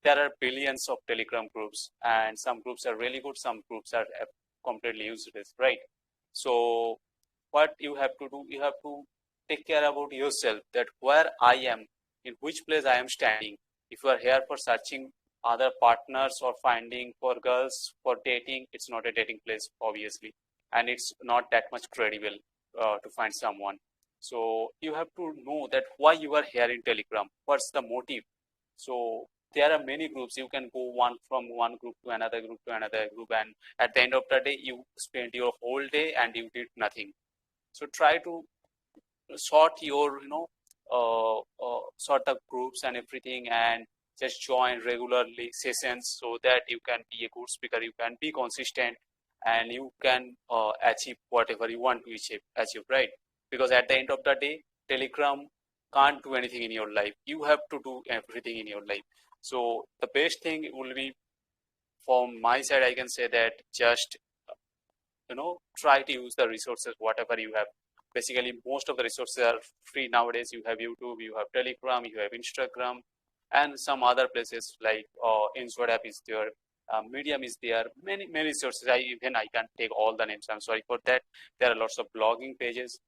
there are billions of Telegram groups, and some groups are really good, some groups are completely useless, right? So what you have to do, you have to take care about yourself, that where I am, in which place I am standing. If you are here for searching other partners or finding for girls for dating, it's not a dating place, obviously, and it's not that much credible to find someone. So you have to know that why you are here in Telegram, what's the motive. So there are many groups. You can go from one group to another group to another group, and at the end of the day, you spend your whole day and you did nothing. So try to sort your sort of groups and everything, and just join regularly sessions so that you can be a good speaker, you can be consistent, and you can achieve whatever you want to achieve, right? Because at the end of the day, Telegram can't do anything in your life. You have to do everything in your life. So the best thing will be, from my side, I can say that just try to use the resources whatever you have. Basically, most of the resources are free nowadays. You have YouTube, you have Telegram, you have Instagram, and some other places like Instagram is there, Medium is there, many resources. I can't take all the names, I'm sorry for that. There are lots of blogging pages,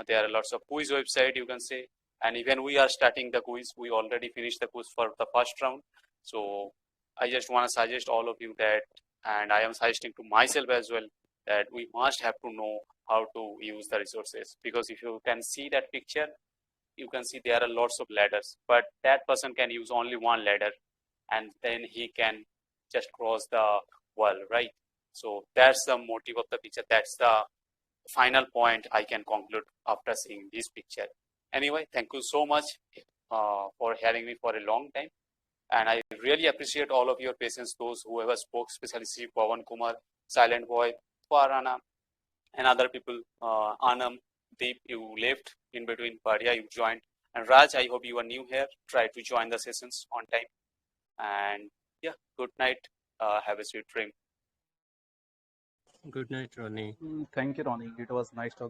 there are lots of quiz website, you can say. And even we are starting the quiz, we already finished the quiz for the first round. So I just want to suggest all of you that, and I am suggesting to myself as well, that we must have to know how to use the resources. Because if you can see that picture, you can see there are lots of ladders, but that person can use only one ladder, and then he can just cross the wall, right? So that's the motive of the picture. That's the final point I can conclude after seeing this picture. Anyway, thank you so much for hearing me for a long time. And I really appreciate all of your patience, those who ever spoke, especially Sri Pawan Kumar, Silent Boy, Farana, and other people, Anam, Deep, you left in between, but yeah, you joined. And Raj, I hope you are new here. Try to join the sessions on time. And yeah, good night. Have a sweet dream. Good night, Ronnie. Thank you, Ronnie. It was nice talking.